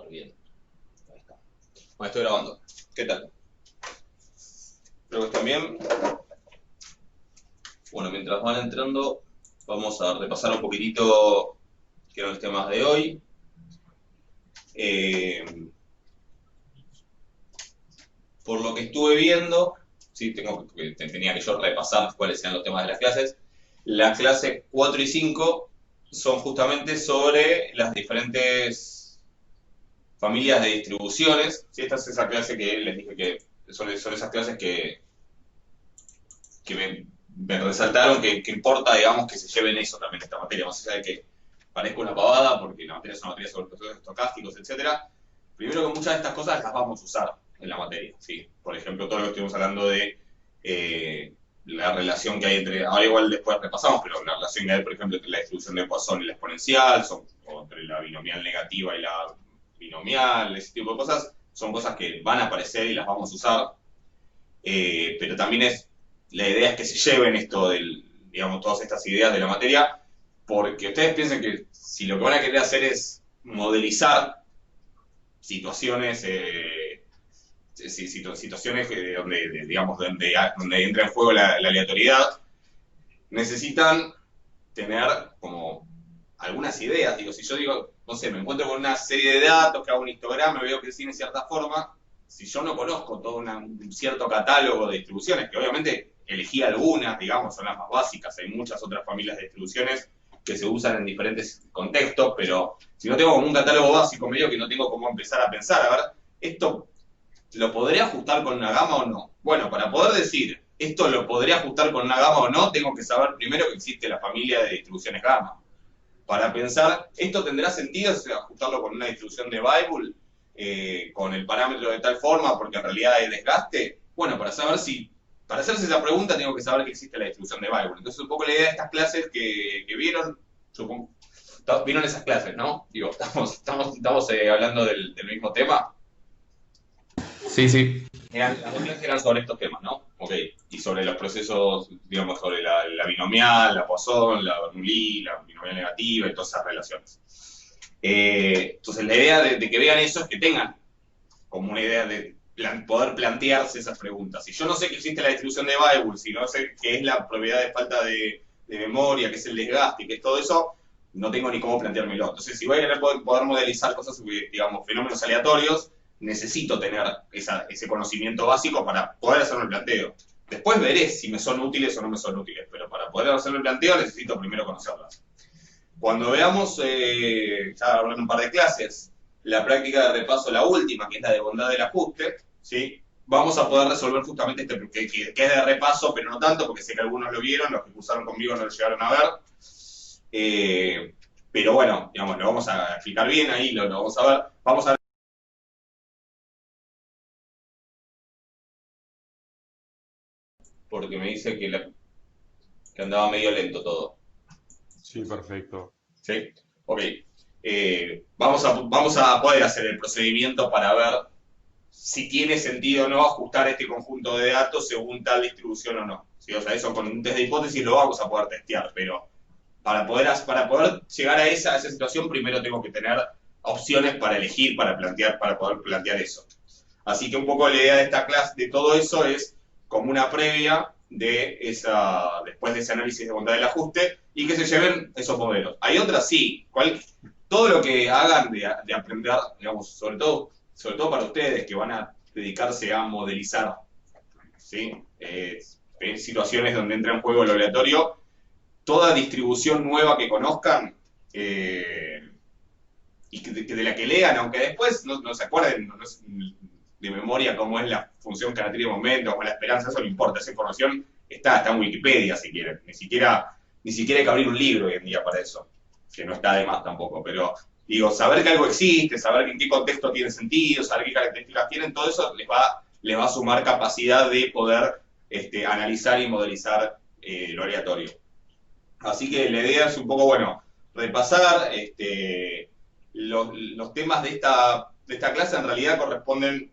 ver bien. Ahí está. Bueno, estoy grabando. ¿Qué tal? Creo que están bien. Bueno, mientras van entrando, vamos a repasar un poquitito qué eran los temas de hoy. Por lo que estuve viendo, sí, tenía que yo repasar cuáles eran los temas de las clases. Las clases 4 y 5 son justamente sobre las diferentes familias de distribuciones. ¿Sí? Esta es esa clase que les dije que son esas clases que me resaltaron que importa, digamos, que se lleven eso también, esta materia, más allá de que parezca una pavada, porque la materia es una materia sobre procesos estocásticos, etcétera. Primero que muchas de estas cosas las vamos a usar en la materia, ¿sí? Por ejemplo, todo lo que estuvimos hablando de la relación que hay entre, ahora igual después repasamos, pero la relación que hay, por ejemplo, entre la distribución de Poisson y la exponencial, o entre la binomial negativa y la binomial, ese tipo de cosas, son cosas que van a aparecer y las vamos a usar, pero también la idea es que se lleven esto digamos, todas estas ideas de la materia, porque ustedes piensen que si lo que van a querer hacer es modelizar situaciones, situaciones digamos, donde entra en juego la aleatoriedad, necesitan tener como algunas ideas. Digo, si yo digo, no sé, me encuentro con una serie de datos, que hago un histograma, veo que tiene cierta forma, si yo no conozco todo un cierto catálogo de distribuciones, que obviamente elegí algunas, digamos, son las más básicas, hay muchas otras familias de distribuciones que se usan en diferentes contextos, pero si no tengo como un catálogo básico medio que no tengo cómo empezar a pensar, a ver, esto lo podré ajustar con una gama o no. Bueno, para poder decir esto lo podría ajustar con una gama o no, tengo que saber primero que existe la familia de distribuciones gamma. Para pensar, ¿esto tendrá sentido ajustarlo con una distribución de Weibull, con el parámetro de tal forma, porque en realidad hay desgaste? Bueno, para hacerse esa pregunta tengo que saber que existe la distribución de Weibull. Entonces, un poco la idea de estas clases que vieron, supongo, vieron esas clases, ¿no? Digo, estamos hablando del mismo tema. Sí, sí. Las dos clases eran sobre estos temas, ¿no? Ok. Y sobre los procesos, digamos, sobre la binomial, la Poisson, la Bernoulli, la binomial negativa y todas esas relaciones. Entonces, la idea de que vean eso es que tengan como una idea de poder plantearse esas preguntas. Si yo no sé que existe la distribución de Weibull, si no sé qué es la propiedad de falta de memoria, qué es el desgaste, qué es todo eso, no tengo ni cómo planteármelo. Entonces, si voy a querer poder modelizar cosas, digamos, fenómenos aleatorios, necesito tener ese conocimiento básico para poder hacerme el planteo. Después veré si me son útiles o no me son útiles, pero para poder hacerme el planteo necesito primero conocerlas. Cuando veamos, ya hablando un par de clases, la práctica de repaso, la última, que es la de bondad del ajuste, ¿sí? Vamos a poder resolver justamente que es de repaso, pero no tanto, porque sé que algunos lo vieron, los que cursaron conmigo no lo llegaron a ver. Pero bueno, digamos, lo vamos a explicar bien ahí, lo vamos a ver. Vamos a ver porque me dice que andaba medio lento todo. Sí, perfecto. ¿Sí? Ok. Vamos a poder hacer el procedimiento para ver si tiene sentido o no ajustar este conjunto de datos según tal distribución o no. ¿Sí? O sea, eso con un test de hipótesis lo vamos a poder testear, pero para poder llegar a esa situación primero tengo que tener opciones para elegir, para poder plantear eso. Así que un poco la idea de esta clase, de todo eso, es como una previa después de ese análisis de bondad del ajuste, y que se lleven esos modelos. Hay otras, sí. Todo lo que hagan de aprender, digamos, sobre todo para ustedes que van a dedicarse a modelizar, ¿sí? En situaciones donde entra en juego lo aleatorio, toda distribución nueva que conozcan, y de la que lean, aunque después no se acuerden no es de memoria cómo es la función característica de momento, cómo es la esperanza, eso no importa, esa información está en Wikipedia si quieren, ni siquiera hay que abrir un libro hoy en día para eso, que no está de más tampoco, pero digo, saber que algo existe, saber en qué contexto tiene sentido, saber qué características tienen, todo eso les va a sumar capacidad de poder analizar y modelizar lo aleatorio. Así que la idea es un poco, bueno, repasar los temas de esta clase. En realidad corresponden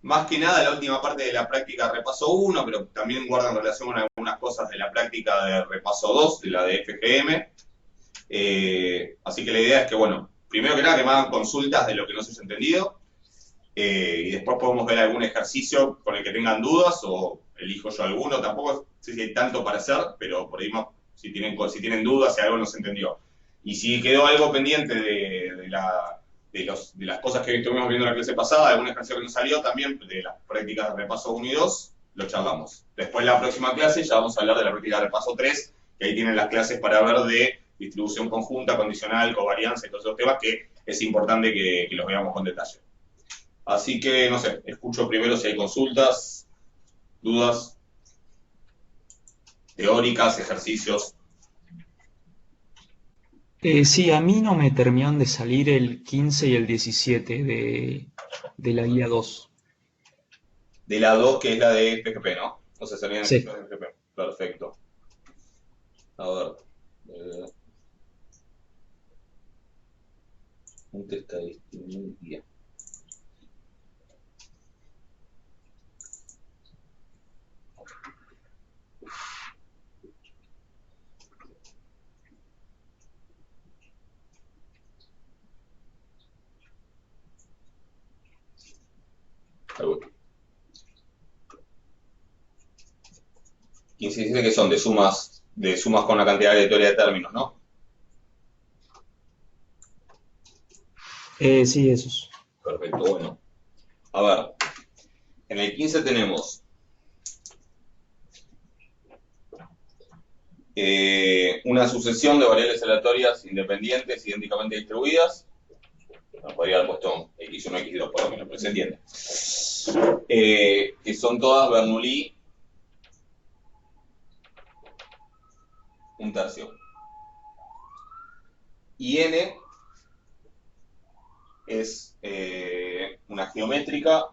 más que nada a la última parte de la práctica de repaso 1, pero también guardan relación con algunas cosas de la práctica de repaso 2, de la de FGM. Así que la idea es que, bueno, primero que nada, que me hagan consultas de lo que no se haya entendido. Y después podemos ver algún ejercicio con el que tengan dudas o elijo yo alguno. Tampoco sé si hay tanto para hacer, pero por ahí si tienen dudas, si algo no se entendió. Y si quedó algo pendiente de las cosas que estuvimos viendo en la clase pasada, algún ejercicio que no salió también, de las prácticas de repaso 1 y 2, lo charlamos. Después, la próxima clase, ya vamos a hablar de la práctica de repaso 3, que ahí tienen las clases para ver de distribución conjunta, condicional, covarianza y todos esos temas que es importante que los veamos con detalle. Así que, no sé, escucho primero si hay consultas, dudas, teóricas, ejercicios. Sí, a mí no me terminaron de salir el 15 y el 17 de la guía 2. De la 2, que es la de FGP, ¿no? O sea, salían Sí. de FGP. Perfecto. A ver. Un test estadístico. Bien. Ahí voy. 15 y 17 que son de sumas con la cantidad aleatoria de términos, ¿no? Sí, esos. Perfecto, bueno. A ver, en el 15 tenemos una sucesión de variables aleatorias independientes idénticamente distribuidas. No podría haber puesto x1, x2 por lo menos, pero se entiende. Que son todas Bernoulli un tercio. Y n es una geométrica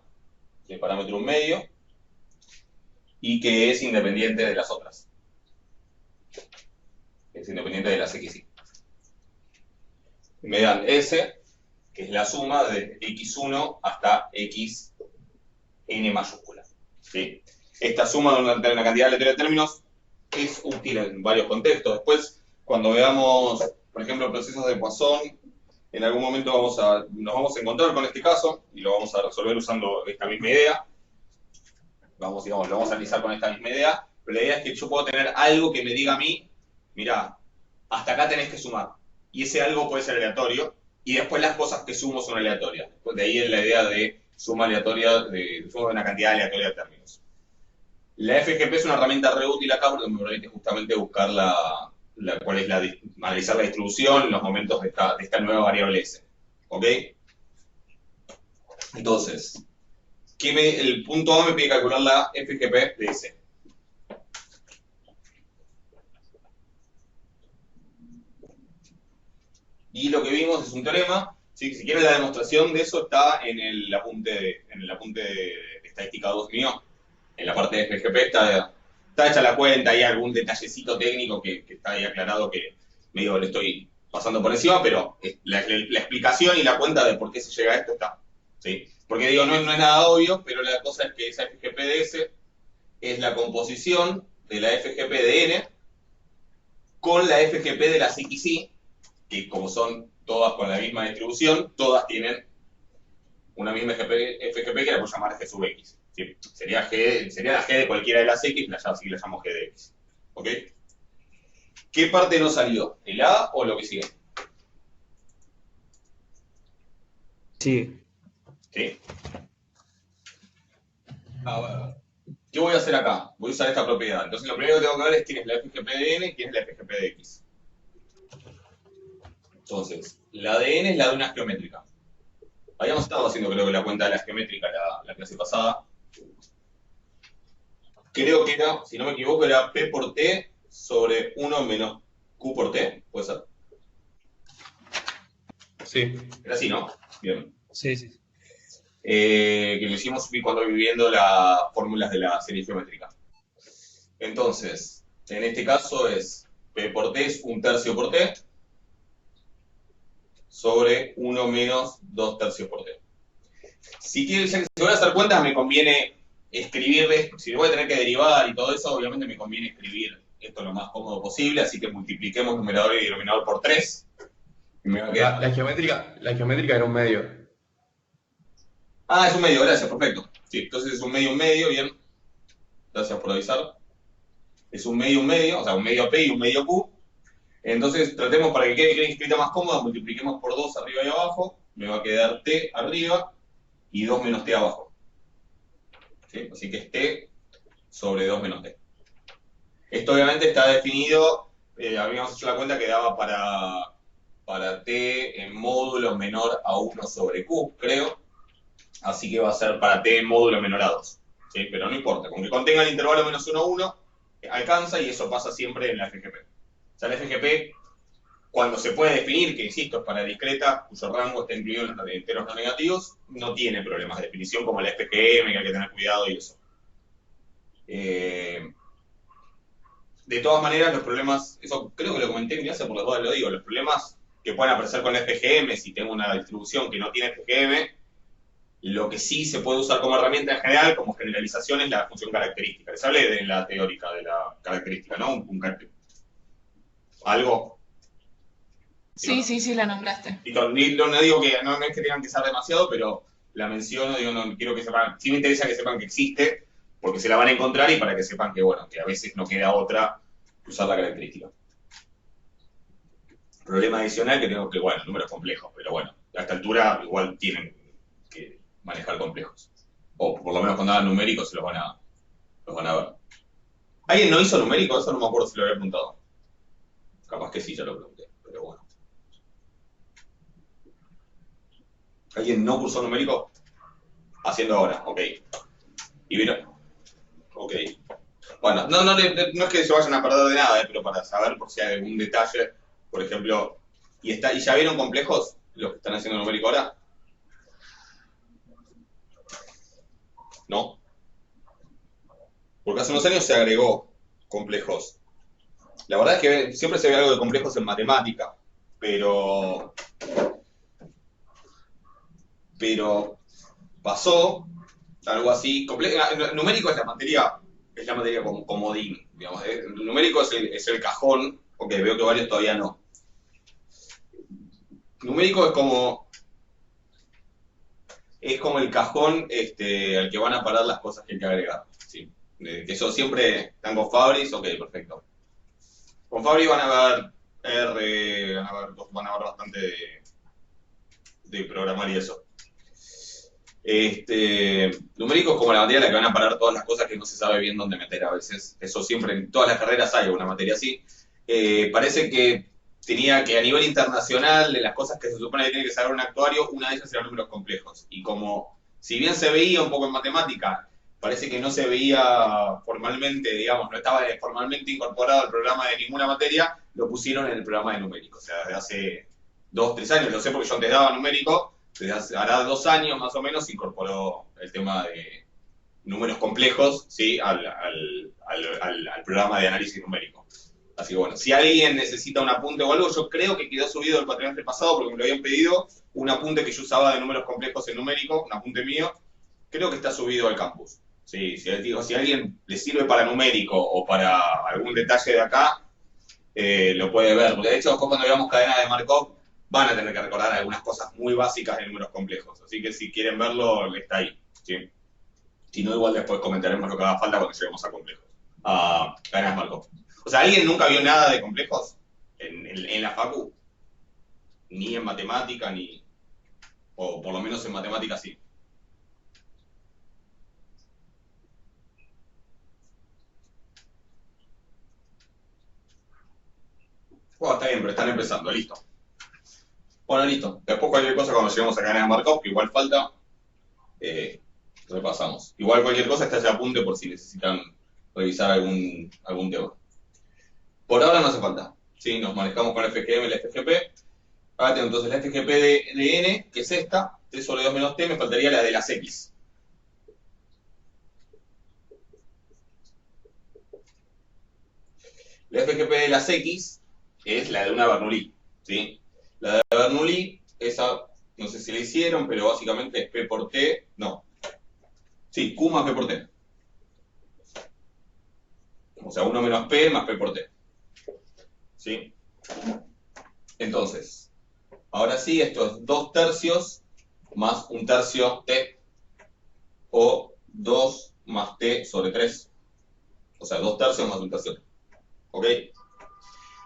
de parámetro un medio y que es independiente de las otras. Es independiente de las xy. Me dan S, que es la suma de x1 hasta xn mayúscula. ¿Sí? Esta suma de una cantidad aleatoria de términos es útil en varios contextos. Después, cuando veamos, por ejemplo, procesos de Poisson, en algún momento nos vamos a encontrar con este caso y lo vamos a resolver usando esta misma idea. Lo vamos a analizar con esta misma idea, pero la idea es que yo puedo tener algo que me diga a mí, mirá, hasta acá tenés que sumar. Y ese algo puede ser aleatorio, y después las cosas que sumo son aleatorias. Después de ahí es la idea de suma aleatoria, de suma de una cantidad aleatoria de términos. La FGP es una herramienta re útil acá porque me permite justamente buscar analizar la distribución en los momentos de esta nueva variable S. ¿Ok? Entonces, el punto A me pide calcular la FGP de S. Y lo que vimos es un teorema. ¿Sí? Si quieren la demostración de eso está en el apunte de estadística 2 mío. En la parte de FGP está hecha la cuenta, hay algún detallecito técnico que está ahí aclarado que medio le estoy pasando por encima, pero la explicación y la cuenta de por qué se llega a esto está. ¿Sí? Porque digo, no es nada obvio, pero la cosa es que esa FGP de S es la composición de la FGP de N con la FGP de las XY, que como son todas con la misma distribución, todas tienen una misma FGP que la puedo llamar G sub X. ¿Sí? Sería la G de cualquiera de las X, así la llamo G de X. ¿Ok? ¿Qué parte no salió? ¿El A o lo que sigue? Sí. ¿Sí? A ver. ¿Qué voy a hacer acá? Voy a usar esta propiedad. Entonces lo primero que tengo que ver es quién es la FGP de N y quién es la FGP de X. Entonces, la de N es la de una geométrica. Habíamos estado haciendo, creo que la cuenta de la geométrica la clase pasada. Creo que era, si no me equivoco, era P por T sobre 1 menos Q por T. ¿Puede ser? Sí. Era así, ¿no? Bien. Sí, sí. Que lo hicimos cuando viviendo las fórmulas de la serie geométrica. Entonces, en este caso es P por T es 1/3 por T sobre 1 menos 2/3 por T. Si voy a hacer cuentas, me conviene escribir, si voy a tener que derivar y todo eso, obviamente me conviene escribir esto lo más cómodo posible, así que multipliquemos numerador y denominador por 3. Y me va a quedar. La geométrica era un medio. Ah, es un medio, gracias, perfecto. Sí, entonces es un medio, bien. Gracias por avisar. Es un medio, o sea, un medio P y un medio Q. Entonces tratemos para que quede escrita más cómoda, multipliquemos por 2 arriba y abajo. Me va a quedar T arriba y 2 menos T abajo. ¿Sí? Así que es T sobre 2 menos T. Esto obviamente está definido, habíamos hecho la cuenta que daba para T en módulo menor a 1 sobre Q, creo. Así que va a ser para T en módulo menor a 2. ¿Sí? Pero no importa, con que contenga el intervalo menos 1, 1, alcanza y eso pasa siempre en la FGP. O sea, la FGP, cuando se puede definir, que insisto, es para discreta, cuyo rango está incluido en los enteros no negativos, no tiene problemas de definición como la FGM, que hay que tener cuidado y eso. De todas maneras, los problemas, eso creo que lo comenté en clase, por las dudas lo digo, los problemas que pueden aparecer con la FGM, si tengo una distribución que no tiene FGM, lo que sí se puede usar como herramienta en general, como generalización, es la función característica. Les hablé de la teórica de la característica, ¿no? Algo. Sí, sí, sí, la nombraste. Y no digo que no es que tengan que ser demasiado, pero la menciono, digo, no quiero que sepan, sí me interesa que sepan que existe, porque se la van a encontrar y para que sepan que, bueno, que a veces no queda otra que usar la característica. Problema adicional que tengo que, bueno, números complejos, pero bueno, a esta altura igual tienen que manejar complejos. O por lo menos cuando hagan numéricos se los van a ver. ¿Alguien no hizo numérico? Eso no me acuerdo si lo había apuntado. Capaz que sí, ya lo pregunté, pero bueno. ¿Alguien no cursó numérico? Haciendo ahora, ok. ¿Y vieron? Ok. Bueno, no es que se vayan a perder de nada, pero para saber por si hay algún detalle, por ejemplo, ¿y ya vieron complejos los que están haciendo numérico ahora? ¿No? Porque hace unos años se agregó complejos. La verdad es que siempre se ve algo de complejos en matemática, pero pasó algo así. Numérico es la materia como comodín, digamos. El numérico es el cajón, porque veo que varios todavía no. Numérico es como el cajón al que van a parar las cosas que hay que agregar. ¿Sí? Que eso siempre están con Fabris, ok, perfecto. Con Fabris van a ver R, van a ver bastante de programar y eso. Numérico es como la materia en la que van a parar todas las cosas que no se sabe bien dónde meter a veces. Eso siempre, en todas las carreras hay una materia así. Parece que tenía que a nivel internacional, de las cosas que se supone que tiene que saber un actuario, una de ellas eran números complejos. Y como, si bien se veía un poco en matemática, parece que no se veía formalmente, digamos, no estaba formalmente incorporado al programa de ninguna materia, lo pusieron en el programa de numérico. O sea, desde hace 2, 3 años, lo sé porque yo antes daba numérico, desde hará 2 años más o menos se incorporó el tema de números complejos, ¿sí? al programa de análisis numérico. Así que bueno, si alguien necesita un apunte o algo, yo creo que quedó subido el cuatrimestre pasado porque me lo habían pedido, un apunte que yo usaba de números complejos en numérico, un apunte mío, creo que está subido al campus. Sí, si a alguien le sirve para numérico o para algún detalle de acá, lo puede ver. Porque de hecho, después cuando veamos cadena de Markov, van a tener que recordar algunas cosas muy básicas de números complejos. Así que si quieren verlo, está ahí. ¿Sí? Si no, igual después comentaremos lo que haga falta cuando lleguemos a complejos. A cadenas Markov. O sea, ¿alguien nunca vio nada de complejos en la facu? Ni en matemática, ni... O por lo menos en matemática sí. Bueno, está bien, pero están empezando, listo. Bueno, listo. Después cualquier cosa cuando lleguemos a cadenas de Markov, que igual falta, repasamos. Igual cualquier cosa está ese apunte por si necesitan revisar algún tema. Por ahora no hace falta. ¿Sí? Nos manejamos con la FGM y la FGP. Ahora tengo entonces la FGP de N, que es esta, T sobre 2 menos T, me faltaría la de las X. La FGP de las X es la de una Bernoulli, ¿sí? La de Bernoulli, esa, no sé si la hicieron, pero básicamente es P por T, no. Sí, Q más P por T. O sea, 1 menos P más P por T. ¿Sí? Entonces, Ahora sí, esto es 2 tercios más 1/3 t, o 2 más t sobre 3. O sea, 2 tercios más 1/3 t. ¿Ok?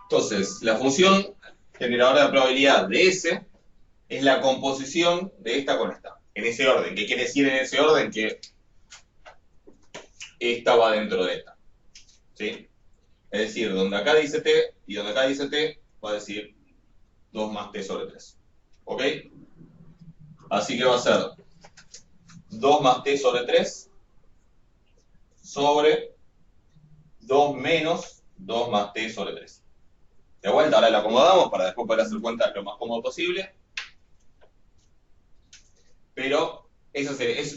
Entonces, la función generadora de probabilidad de S es la composición de esta con esta. En ese orden. ¿Qué quiere decir en ese orden? Que esta va dentro de esta. ¿Sí? Es decir, donde acá dice t y donde acá dice t, va a decir 2 más t sobre 3. ¿Ok? Así que va a ser 2 más t sobre 3 sobre 2 menos 2 más t sobre 3. De vuelta, ahora la acomodamos para después poder hacer cuenta lo más cómodo posible. Pero eso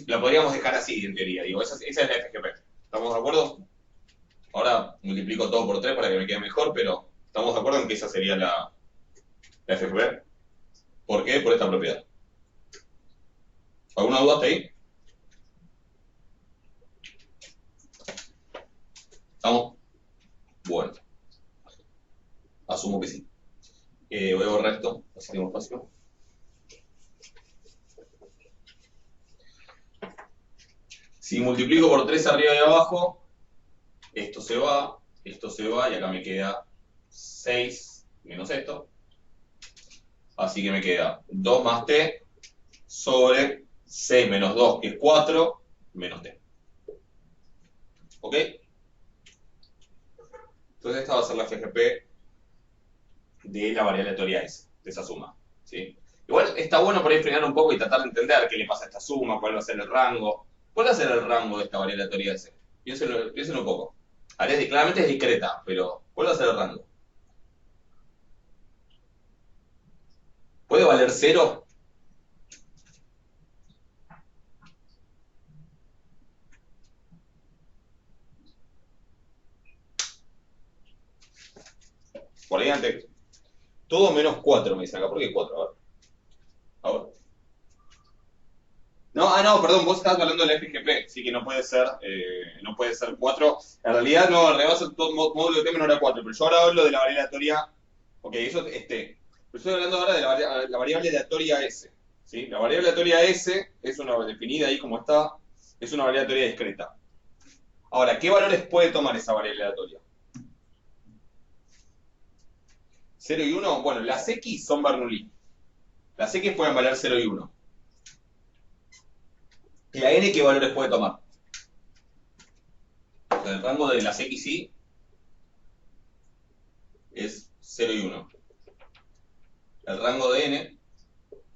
la podríamos dejar así en teoría. Digo, esa es la FGP. ¿Estamos de acuerdo? Ahora multiplico todo por 3 para que me quede mejor, pero ¿estamos de acuerdo en que esa sería la FGP? ¿Por qué? Por esta propiedad. ¿Alguna duda hasta ahí? ¿Estamos? Bueno. Asumo que sí. Voy a borrar esto, así tengo espacio. Si multiplico por 3 arriba y abajo, esto se va, y acá me queda 6 menos esto. Así que me queda 2 más t sobre 6 menos 2, que es 4, menos t. ¿Ok? Entonces esta va a ser la FGP de la variable aleatoria S, de esa suma. ¿Sí? Igual está bueno por ahí frenar un poco y tratar de entender qué le pasa a esta suma, cuál va a ser el rango. ¿Cuál va a ser el rango de esta variable aleatoria S? Piénsenlo un poco. Claramente es discreta, pero ¿cuál va a ser el rango? ¿Puede valer 0? Por ahí antes. Todo menos 4 me dice acá. ¿Por qué 4? A ver. No, perdón, vos estabas hablando de la FGP, sí que no puede ser 4. En realidad no, en realidad todo módulo de t menor a 4, pero yo ahora hablo de la variable aleatoria. Ok, eso pero estoy hablando ahora de la variable aleatoria S. ¿Sí? La variable aleatoria S es una definida ahí como está, es una variable aleatoria discreta. Ahora, ¿qué valores puede tomar esa variable aleatoria? 0 y 1, bueno, las X son Bernoulli. Las X pueden valer 0 y 1. ¿La N qué valores puede tomar? O sea, el rango de las XY es 0 y 1. El rango de N,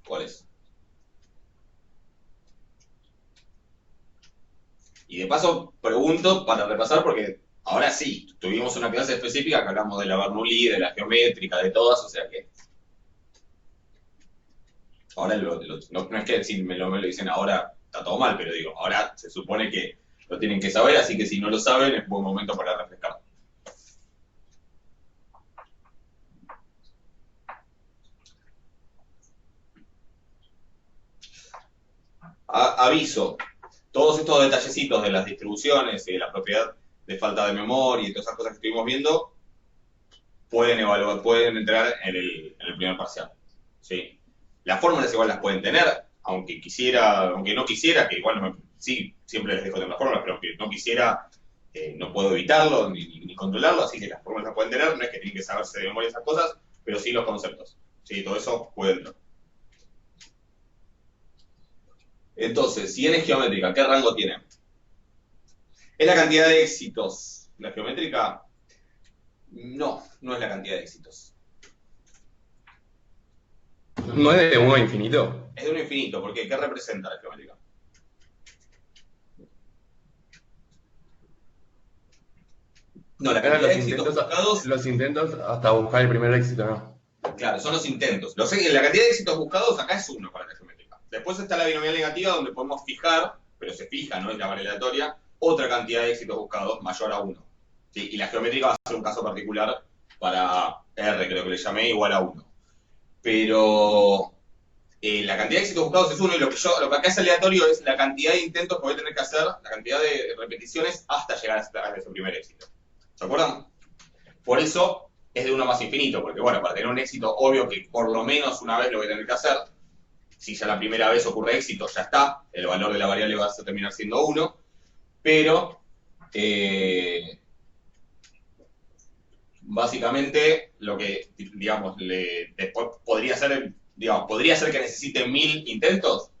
¿cuál es? Y de paso pregunto para repasar porque ahora sí, tuvimos una clase específica que hablamos de la Bernoulli, de la geométrica, de todas, o sea que ahora no es que si me lo dicen ahora está todo mal, pero digo, ahora se supone que lo tienen que saber, así que si no lo saben es buen momento para refrescar. Aviso, todos estos detallecitos de las distribuciones y de la propiedad de falta de memoria y todas esas cosas que estuvimos viendo pueden entrar en el primer parcial. ¿Sí? Las fórmulas igual las pueden tener, aunque no quisiera, que igual sí, siempre les dejo tener las fórmulas, pero aunque no quisiera, no puedo evitarlo ni controlarlo, así que las fórmulas las pueden tener, no es que tienen que saberse de memoria esas cosas, pero sí los conceptos. ¿Sí? Todo eso puede entrar. Entonces, si n es geométrica, ¿qué rango tiene? ¿Es la cantidad de éxitos la geométrica? No es la cantidad de éxitos. ¿No es de 1 a infinito? Es de 1 a infinito, ¿por qué? ¿Qué representa la geométrica? No, la Eran cantidad de éxitos buscados. los intentos hasta buscar el primer éxito, ¿no? Claro, son los intentos. La cantidad de éxitos buscados acá es 1 para la geométrica. Después está la binomial negativa donde podemos fijar, pero se fija, no es la variable aleatoria, otra cantidad de éxitos buscados mayor a 1. ¿Sí? Y la geométrica va a ser un caso particular para R, creo que le llamé, igual a 1. Pero la cantidad de éxitos buscados es 1 y lo que acá es aleatorio es la cantidad de intentos que voy a tener que hacer, la cantidad de repeticiones hasta llegar a ese primer éxito. ¿Se acuerdan? Por eso es de uno más infinito, porque bueno, para tener un éxito, obvio que por lo menos una vez lo voy a tener que hacer. Si ya la primera vez ocurre éxito, ya está, el valor de la variable va a terminar siendo 1, pero básicamente lo que, digamos, después podría ser, digamos, podría ser que necesite 1000 intentos.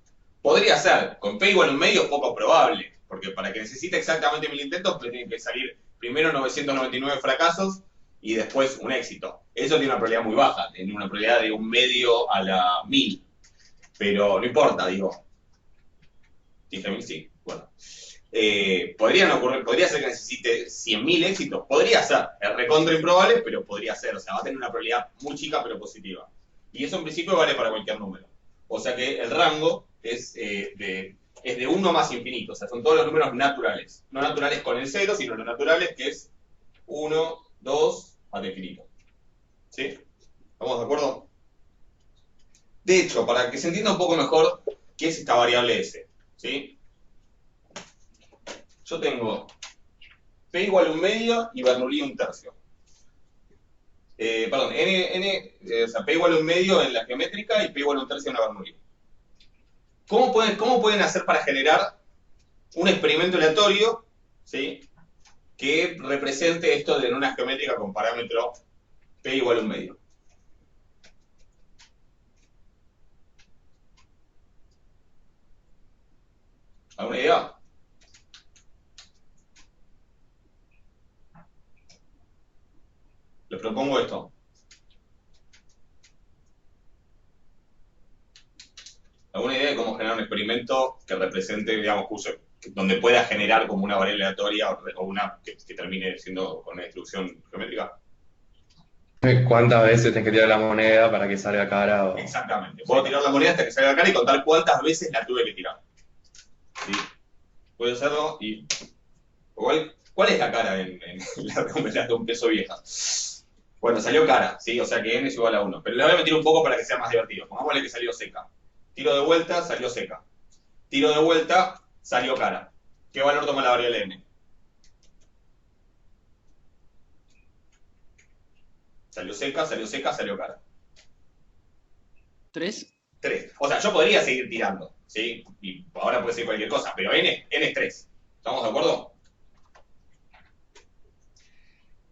Podría ser, con P igual 1/2 es poco probable, porque para que necesite exactamente 1000 intentos, pues tienen que salir primero 999 fracasos y después un éxito. Eso tiene una probabilidad muy baja, tiene una probabilidad de 1/2 a la 1000. Pero no importa, digo. Dije 1000, sí, bueno. Podrían ocurrir, podría ser que necesite 100.000 éxitos, podría ser, es recontra improbable, pero podría ser, o sea, va a tener una probabilidad muy chica pero positiva. Y eso en principio vale para cualquier número. O sea que el rango es de 1 más infinito, o sea, son todos los números naturales. No naturales con el 0, sino los naturales que es 1, 2, hasta infinito. ¿Sí? ¿Estamos de acuerdo? De hecho, para que se entienda un poco mejor qué es esta variable S, ¿sí? Yo tengo P igual 1/2 y Bernoulli 1/3. Perdón, o sea, P igual 1/2 en la geométrica y P igual 1/3 en la Bernoulli. ¿Cómo pueden hacer para generar un experimento aleatorio, ¿sí?, que represente esto de una geométrica con parámetro P igual 1/2? ¿Alguna idea? Les propongo esto. ¿Alguna idea de cómo generar un experimento que represente, digamos, donde pueda generar como una variable aleatoria o una que termine siendo con una distribución geométrica? ¿Cuántas veces tenés que tirar la moneda para que salga cara? Exactamente. Puedo tirar la moneda hasta que salga cara y contar cuántas veces la tuve que tirar. ¿Sí? Puedo hacerlo y... ¿Cuál es la cara en la geometría de un peso vieja? Bueno, salió cara, ¿sí? O sea que n es igual a 1. Pero le voy a meter un poco para que sea más divertido. Pongámosle que salió seca. Tiro de vuelta, salió seca. Tiro de vuelta, salió cara. ¿Qué valor toma la variable n? Salió seca, salió cara. 3. 3. O sea, yo podría seguir tirando, ¿sí? Y ahora puede ser cualquier cosa, pero n es 3. ¿Estamos de acuerdo?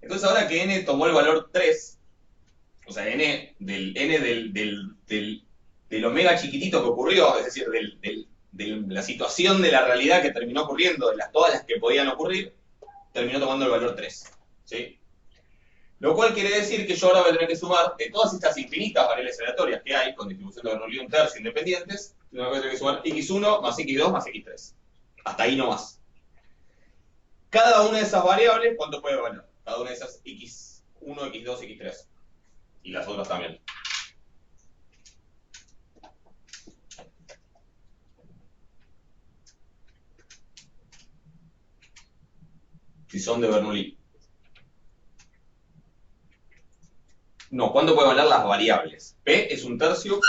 Entonces ahora que n tomó el valor 3, o sea, n del omega chiquitito que ocurrió, es decir, de la situación de la realidad que terminó ocurriendo, de todas las que podían ocurrir, terminó tomando el valor 3, ¿sí? Lo cual quiere decir que yo ahora voy a tener que sumar de todas estas infinitas variables aleatorias que hay, con distribución de Bernoulli 1/3 independientes, voy a tener que sumar x1 más x2 más x3. Hasta ahí nomás. Cada una de esas variables, ¿cuánto puede valer? Cada una de esas x1, x2, x3. Y las otras también. Si son de Bernoulli. No, ¿cuánto pueden valer las variables? P es 1/3, Q es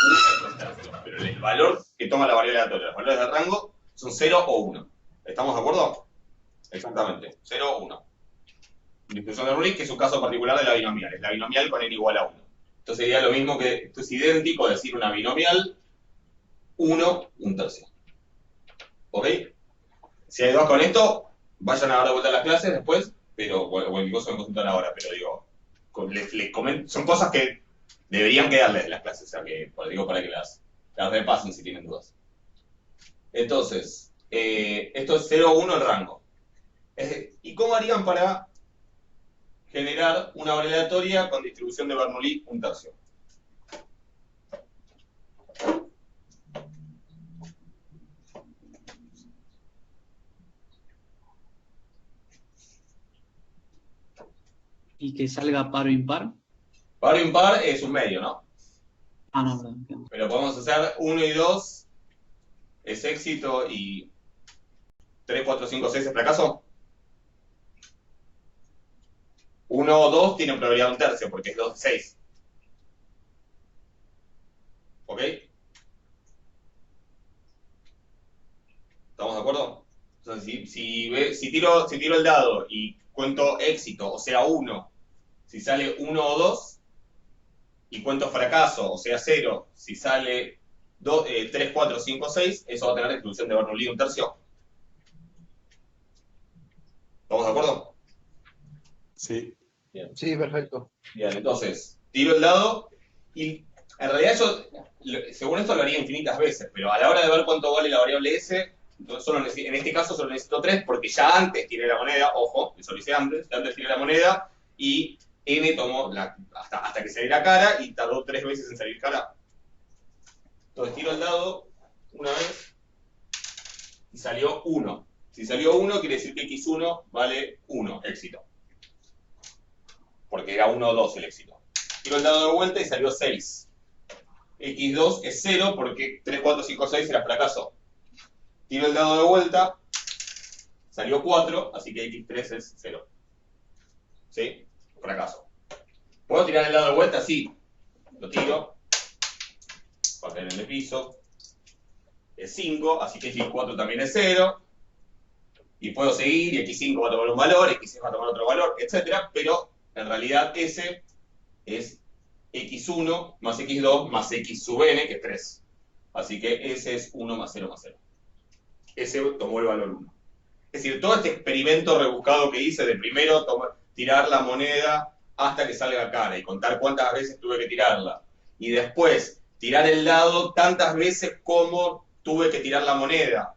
2/3. Pero el valor que toma la variable aleatoria, los valores del rango, son 0 o 1. ¿Estamos de acuerdo? Exactamente, 0 o 1. Distribución de Bernoulli, que es un caso particular de la binomial. Es la binomial con n igual a 1. Esto sería lo mismo que, esto es idéntico a decir una binomial 1, 1/3. ¿Ok? Si hay dudas con esto, vayan a dar de vuelta a las clases después, pero cualquier cosa me consultan ahora, pero digo, les comento, son cosas que deberían quedarles de las clases, o sea que, digo, para que las repasen si tienen dudas. Entonces, esto es 0, 1 el rango. ¿Y cómo harían para generar una variable aleatoria con distribución de Bernoulli 1/3? Y que salga par o impar. Par o impar es un medio, ¿no? Ah, no, perdón. Pero podemos hacer 1 y 2 es éxito y 3, 4, 5, 6 es fracaso. 1 o 2 tienen probabilidad de 1/3 porque es 2 de 6. ¿Ok? ¿Estamos de acuerdo? Entonces, si tiro el dado y cuento éxito, o sea 1, si sale 1 o 2, y cuento fracaso, o sea 0, si sale 3, 4, 5, 6, eso va a tener distribución de Bernoulli 1/3. ¿Estamos de acuerdo? Sí. Bien. Sí, perfecto. Bien, entonces, tiro el dado y en realidad yo, según esto lo haría infinitas veces, pero a la hora de ver cuánto vale la variable S, entonces en este caso solo necesito 3 porque ya antes tiré la moneda, ojo, eso lo hice antes, ya antes tiré la moneda y N tomó hasta que saliera cara y tardó 3 veces en salir cara. Entonces tiro el dado una vez y salió 1. Si salió 1 quiere decir que X1 vale 1, éxito. Porque era 1 o 2 el éxito. Tiro el dado de vuelta y salió 6. X2 es 0 porque 3, 4, 5, 6 era fracaso. Tiro el dado de vuelta, salió 4, así que X3 es 0. ¿Sí? Fracaso. ¿Puedo tirar el dado de vuelta? Sí. Lo tiro. Va a caer en el piso. Es 5, así que X4 también es 0. Y puedo seguir, y X5 va a tomar un valor, X6 va a tomar otro valor, etc. Pero en realidad S es X1 más X2 más X sub n, que es 3. Así que S es 1 más 0 más 0. S tomó el valor 1. Es decir, todo este experimento rebuscado que hice de primero tirar la moneda hasta que salga cara y contar cuántas veces tuve que tirarla. Y después tirar el dado tantas veces como tuve que tirar la moneda.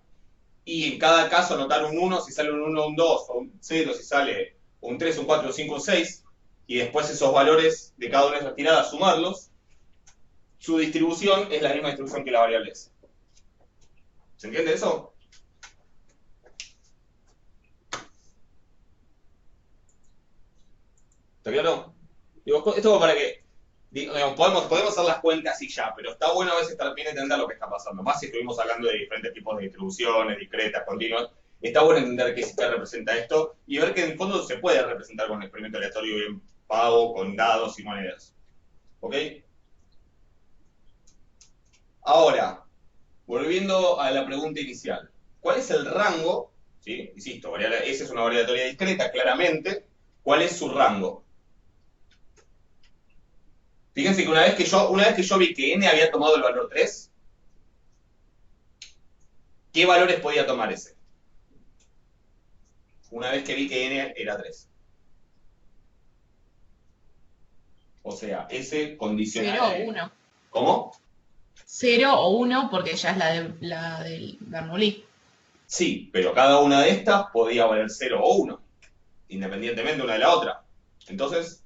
Y en cada caso anotar un 1 si sale un 1, un 2, o un 0 si sale un 3, un 4, un 5, un 6. Y después esos valores de cada una de esas tiradas, sumarlos. Su distribución es la misma distribución que la variable S. ¿Se entiende eso? ¿Está claro? Digo, esto para que, digamos, podemos hacer las cuentas y ya, pero está bueno a veces también entender lo que está pasando. Más si estuvimos hablando de diferentes tipos de distribuciones, discretas, continuas. Está bueno entender qué representa esto y ver que en el fondo se puede representar con un experimento aleatorio bien pago, con dados y monedas. ¿Ok? Ahora, volviendo a la pregunta inicial. ¿Cuál es el rango? ¿Sí? Insisto, S es una variable aleatoria discreta, claramente. ¿Cuál es su rango? Fíjense que una vez que yo vi que n había tomado el valor 3, ¿qué valores podía tomar S? Una vez que vi que n era 3. O sea, S condicional. 0 o 1. ¿Cómo? 0 o 1 porque ya es la del Bernoulli. Sí, pero cada una de estas podía valer 0 o 1, independientemente una de la otra. Entonces,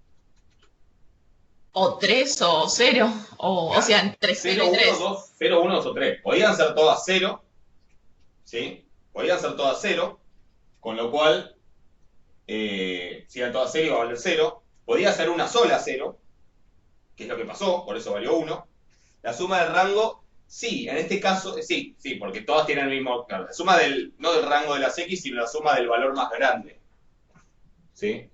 O 3 o 0. O sea, entre 0 y 3. 0, 1, 2 o 3. Podían ser todas 0, ¿sí? Podían ser todas 0, con lo cual, si eran todas 0 iba a valer 0. Podía ser una sola 0, que es lo que pasó, por eso valió 1. La suma del rango, sí, en este caso, sí, porque todas tienen el mismo, claro, la suma no del rango de las X, sino la suma del valor más grande. ¿Sí?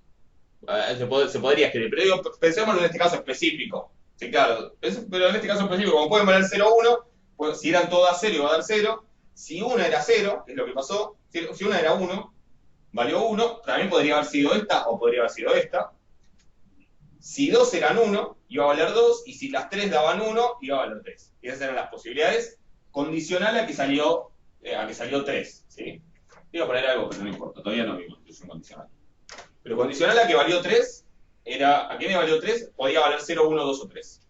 Se podría escribir, pero digo, pensemos en este caso específico. Sí, claro, pero en este caso específico, como pueden valer 0 o 1, pues, si eran todas 0 iba a dar 0. Si una era 0, que es lo que pasó, si una era 1, valió 1, también podría haber sido esta o podría haber sido esta. Si 2 eran 1, iba a valer 2, y si las 3 daban 1, iba a valer 3. Y esas eran las posibilidades, condicional a que salió 3. ¿Sí? Iba a poner algo, pero no importa, todavía no vimos inclusión condicional. Pero condicional a que valió 3, ¿a qué me valió 3? Podía valer 0, 1, 2 o 3.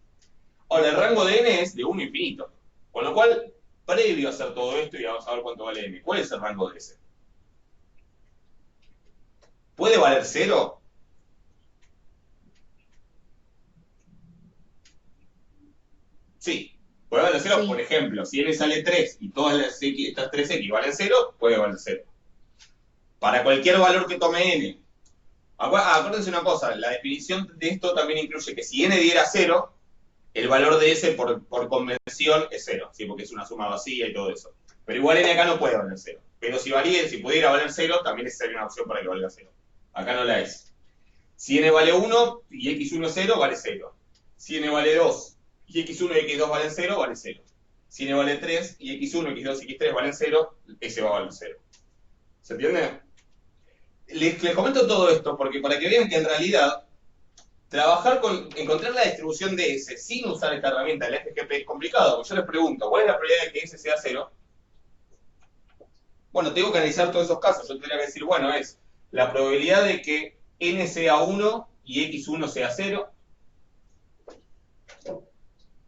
Ahora, el rango de n es de 1 infinito. Con lo cual, previo a hacer todo esto, y vamos a ver cuánto vale n, ¿cuál es el rango de S? ¿Puede valer 0? Sí. Puede valer 0, Sí. por ejemplo, si n sale 3 y todas estas 3x valen 0, puede valer 0. Para cualquier valor que tome n. Acuérdense una cosa, la definición de esto también incluye que si n diera 0, el valor de S por convención es 0, ¿sí? Porque es una suma vacía y todo eso. Pero igual n acá no puede valer 0. Pero si pudiera valer 0, también sería una opción para que valga 0. Acá no la es. Si n vale 1 y x1 es 0, vale 0. Si n vale 2 y x1 y x2 valen 0, vale 0. Si n vale 3 y x1, x2 y x3 valen 0, S va a valer 0. ¿Se entiende? Les comento todo esto porque para que vean que en realidad encontrar la distribución de S sin usar esta herramienta del FGP es complicado, porque yo les pregunto, ¿cuál es la probabilidad de que S sea 0? Bueno, tengo que analizar todos esos casos. Yo tendría que decir, bueno, es la probabilidad de que N sea 1 y X1 sea 0,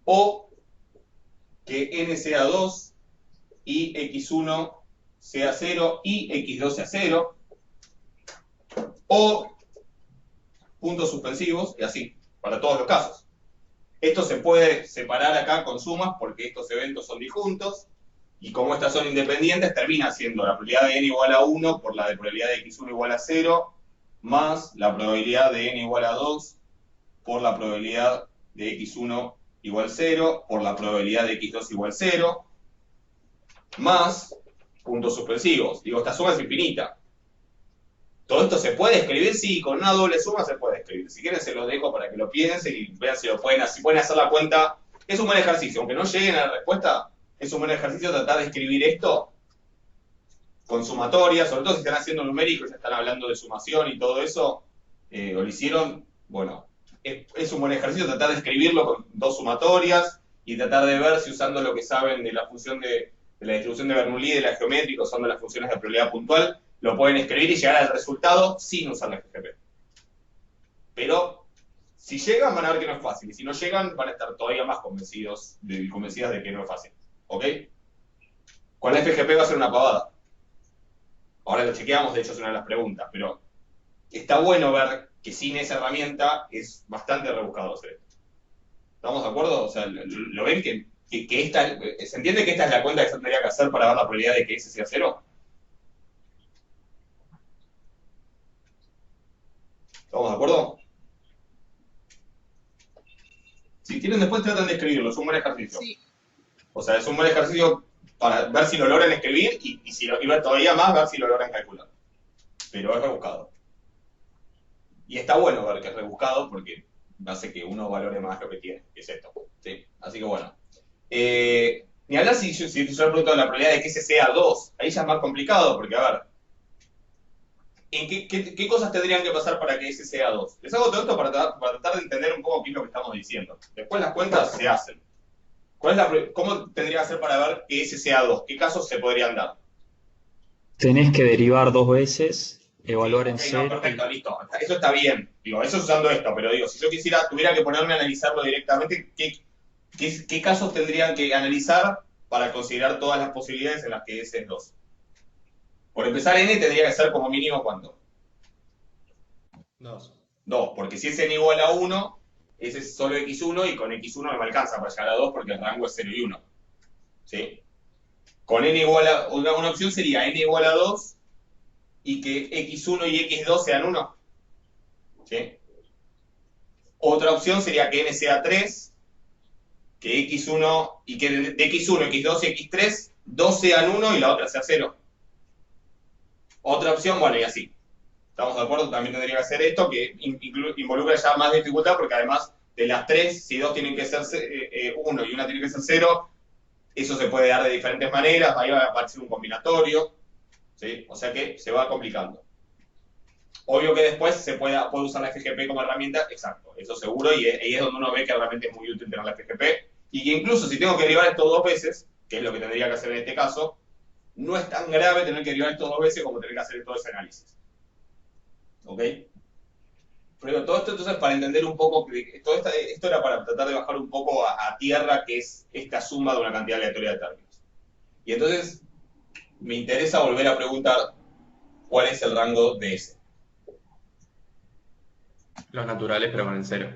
o que N sea 2 y X1 sea 0 y X2 sea 0, o puntos suspensivos, y así, para todos los casos. Esto se puede separar acá con sumas porque estos eventos son disjuntos, y como estas son independientes, termina siendo la probabilidad de n igual a 1 por la de probabilidad de x1 igual a 0, más la probabilidad de n igual a 2 por la probabilidad de x1 igual 0, por la probabilidad de x2 igual 0, más puntos suspensivos. Digo, esta suma es infinita. ¿Todo esto se puede escribir? Sí, con una doble suma se puede escribir. Si quieren se los dejo para que lo piensen y vean si lo pueden, si pueden hacer la cuenta. Es un buen ejercicio, aunque no lleguen a la respuesta, es un buen ejercicio tratar de escribir esto con sumatoria, sobre todo si están haciendo numéricos, ya están hablando de sumación y todo eso, o lo hicieron, bueno, es un buen ejercicio tratar de escribirlo con dos sumatorias y tratar de ver si usando lo que saben de la función de la distribución de Bernoulli, de la geométrica, usando las funciones de probabilidad puntual, lo pueden escribir y llegar al resultado sin usar la FGP. Pero si llegan van a ver que no es fácil, y si no llegan van a estar todavía más convencidas de que no es fácil. ¿Ok? Con la FGP va a ser una pavada. Ahora lo chequeamos, de hecho es una de las preguntas, pero está bueno ver que sin esa herramienta es bastante rebuscado hacer esto. ¿Estamos de acuerdo? O sea, ¿lo ven que esta, se entiende que esta es la cuenta que se tendría que hacer para ver la probabilidad de que S sea 0? ¿Estamos de acuerdo? Si tienen después tratan de escribirlo, es un buen ejercicio. Sí. O sea, es un buen ejercicio para ver si lo logran escribir y ver todavía más, ver si lo logran calcular. Pero es rebuscado. Y está bueno ver que es rebuscado porque hace que uno valore más lo que tiene, que es esto. ¿Sí? Así que bueno. Ni hablar si yo le pregunto la probabilidad de que ese sea 2. Ahí ya es más complicado porque, a ver, ¿en qué cosas tendrían que pasar para que ese sea 2? Les hago todo esto para tratar de entender un poco qué es lo que estamos diciendo. Después las cuentas se hacen. ¿Cómo tendría que ser para ver que ese sea 2? ¿Qué casos se podrían dar? Tenés que derivar dos veces, evaluar Sí, en ok, no, cero. perfecto, listo. Eso está bien. Digo, eso es usando esto, pero digo, si yo tuviera que ponerme a analizarlo directamente, ¿qué casos tendrían que analizar para considerar todas las posibilidades en las que ese es 2? Por empezar, n tendría que ser como mínimo ¿cuánto? 2. 2, porque si es n igual a 1, ese es solo x1 y con x1 no me alcanza para llegar a 2 porque el rango es 0 y 1. ¿Sí? Con n igual a... Una opción sería n igual a 2 y que x1 y x2 sean 1. ¿Sí? Otra opción sería que n sea 3, que x1 y que de x1, x2 y x3, 2 sean 1 y la otra sea 0. Otra opción, bueno, y así. ¿Estamos de acuerdo? También tendría que hacer esto, que involucra ya más dificultad, porque además de las 3, si 2 tienen que ser 1 y una tiene que ser 0, eso se puede dar de diferentes maneras, ahí va a aparecer un combinatorio, ¿sí? O sea que se va complicando. Obvio que después se puede usar la FGP como herramienta, exacto, eso seguro, y ahí es donde uno ve que realmente es muy útil tener la FGP, y que incluso si tengo que derivar esto 2 veces, que es lo que tendría que hacer en este caso, no es tan grave tener que derivar esto 2 veces como tener que hacer todo ese análisis. ¿Ok? Pero todo esto entonces para entender un poco, esto era para tratar de bajar un poco a tierra, que es esta suma de una cantidad aleatoria de términos. Y entonces me interesa volver a preguntar cuál es el rango de S. Los naturales, pero con el 0.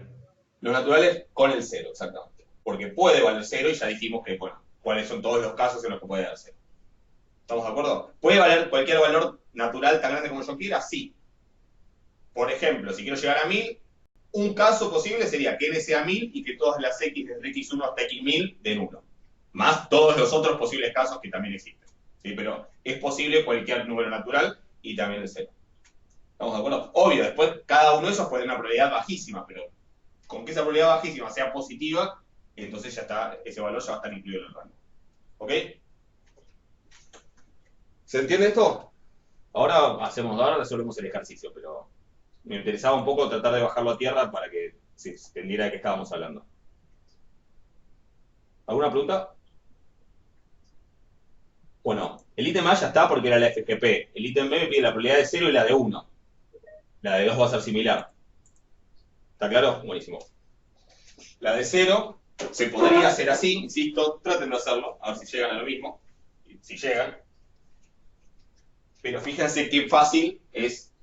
Lo natural es con el 0, exactamente. Porque puede valer 0 y ya dijimos que, bueno, cuáles son todos los casos en los que puede dar 0. ¿Estamos de acuerdo? ¿Puede valer cualquier valor natural tan grande como yo quiera? Sí. Por ejemplo, si quiero llegar a 1000, un caso posible sería que n sea 1000 y que todas las x desde x1 hasta x1000 den 1. Más todos los otros posibles casos que también existen. ¿Sí? Pero es posible cualquier número natural y también el 0. ¿Estamos de acuerdo? Obvio, después cada uno de esos puede tener una probabilidad bajísima, pero con que esa probabilidad bajísima sea positiva, entonces ya está, ese valor ya va a estar incluido en el rango. ¿Ok? ¿Se entiende esto? Ahora resolvemos el ejercicio, pero me interesaba un poco tratar de bajarlo a tierra para que Sí, se entendiera de qué estábamos hablando. ¿Alguna pregunta? Bueno, el ítem A ya está porque era la FGP. El ítem B me pide la probabilidad de 0 y la de 1. La de 2 va a ser similar. ¿Está claro? Buenísimo. La de 0 se podría hacer así, insisto, traten de hacerlo, a ver si llegan a lo mismo. Si llegan. Pero fíjense qué fácil es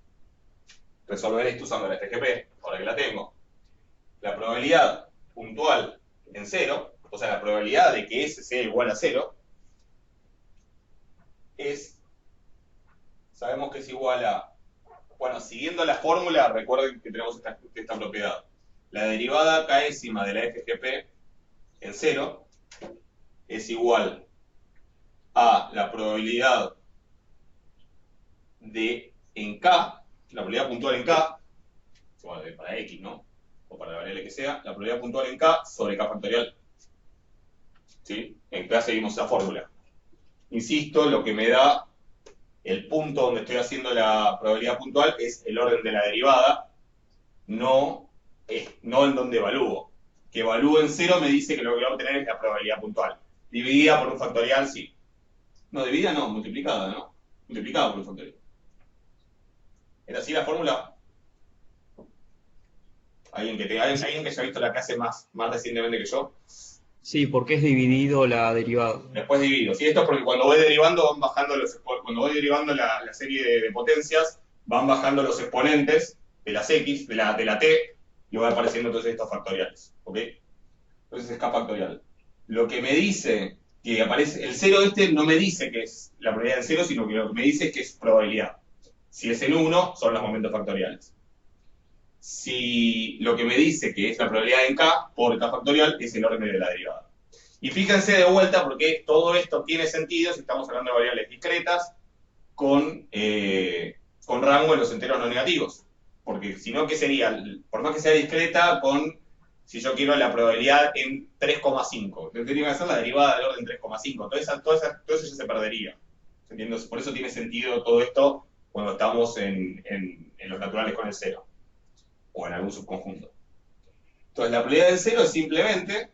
resolver esto usando la FGP, ahora que la tengo. La probabilidad puntual en 0, o sea, la probabilidad de que S sea igual a 0, sabemos que es igual a, bueno, siguiendo la fórmula, recuerden que tenemos esta propiedad. La derivada késima de la FGP en 0 es igual a la probabilidad en K, la probabilidad puntual en K, bueno, para X, ¿no? O para la variable que sea, la probabilidad puntual en K sobre K factorial. ¿Sí? En K seguimos esa fórmula. Insisto, lo que me da el punto donde estoy haciendo la probabilidad puntual es el orden de la derivada, no en donde evalúo. Que evalúo en 0 me dice que lo que voy a obtener es la probabilidad puntual. Dividida por un factorial, sí. No, dividida no, multiplicada, ¿no? Multiplicada por un factorial. ¿Era así la fórmula? ¿Alguien que haya visto la clase más recientemente que yo? Sí, porque es dividido la derivada. Después divido. Sí, esto es porque cuando voy derivando van bajando cuando voy derivando la serie de potencias, van bajando los exponentes de las X, de la T, y van apareciendo entonces estos factoriales. ¿Ok? Entonces es K factorial. Lo que me dice que aparece, el 0 no me dice que es la probabilidad del 0, sino que lo que me dice es que es probabilidad. Si es en 1, son los momentos factoriales. Si lo que me dice que es la probabilidad en K por K factorial es el orden de la derivada. Y fíjense de vuelta porque todo esto tiene sentido si estamos hablando de variables discretas con rango en los enteros no negativos. Porque si no, ¿qué sería? Por más que sea discreta, si yo quiero la probabilidad en 3,5. Tendría que hacer la derivada del orden 3,5. Todo eso ya se perdería. ¿Entiendes? Por eso tiene sentido todo esto cuando estamos en los naturales con el 0. O en algún subconjunto. Entonces, la probabilidad del 0 es simplemente,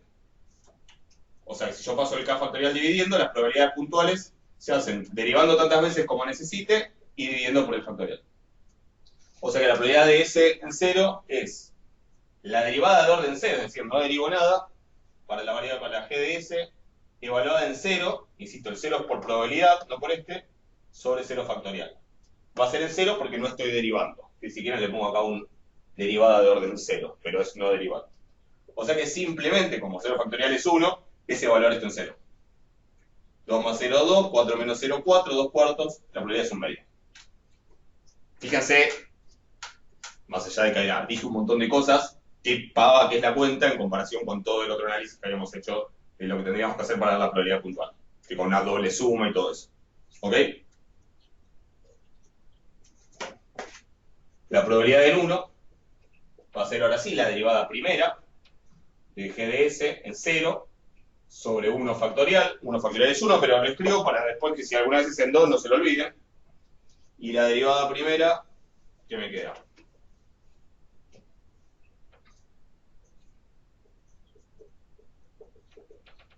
o sea, si yo paso el K factorial dividiendo, las probabilidades puntuales se hacen derivando tantas veces como necesite y dividiendo por el factorial. O sea que la probabilidad de S en 0 es la derivada de orden 0, es decir, no derivo nada, para la variable, para la G de S, evaluada en 0, insisto, el 0 es por probabilidad, no por sobre 0 factorial. Va a ser en 0 porque no estoy derivando. Si siquiera le pongo acá un derivada de orden 0, pero es no derivado. O sea que simplemente, como 0 factorial es 1, ese valor está en 0. 2 más 0, 2, 4 menos 0, 4, 2 cuartos, la probabilidad es un medio. Fíjense, más allá de que dije un montón de cosas, qué pava que es la cuenta en comparación con todo el otro análisis que habíamos hecho de lo que tendríamos que hacer para la probabilidad puntual. Que con una doble suma y todo eso. ¿Ok? La probabilidad del 1 va a ser ahora sí la derivada primera de G de S en 0 sobre 1 factorial. 1 factorial es 1, pero lo escribo para después que si alguna vez es en 2 no se lo olviden. Y la derivada primera, ¿qué me queda?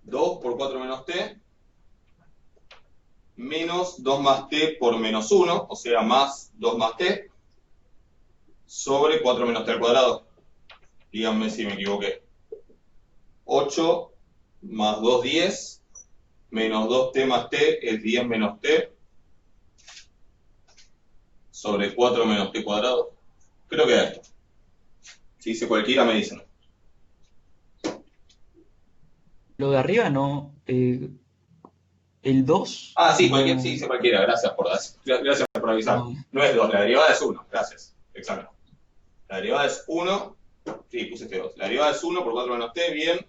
¿2 por 4 menos t? Menos 2 más t por menos 1, o sea, más 2 más t, sobre 4 menos t al cuadrado. Díganme si me equivoqué. 8 más 2, 10, menos 2t más t es 10 menos t, sobre 4 menos t cuadrado. Creo que era esto. Si dice cualquiera, me dicen. Lo de arriba no. El 2 Ah, sí, no. sí, dice cualquiera. Gracias por avisar. No. No es 2, la derivada es 1. Gracias. Exacto. La derivada es 1. Sí, puse este 2. La derivada es 1 por 4 menos t, bien.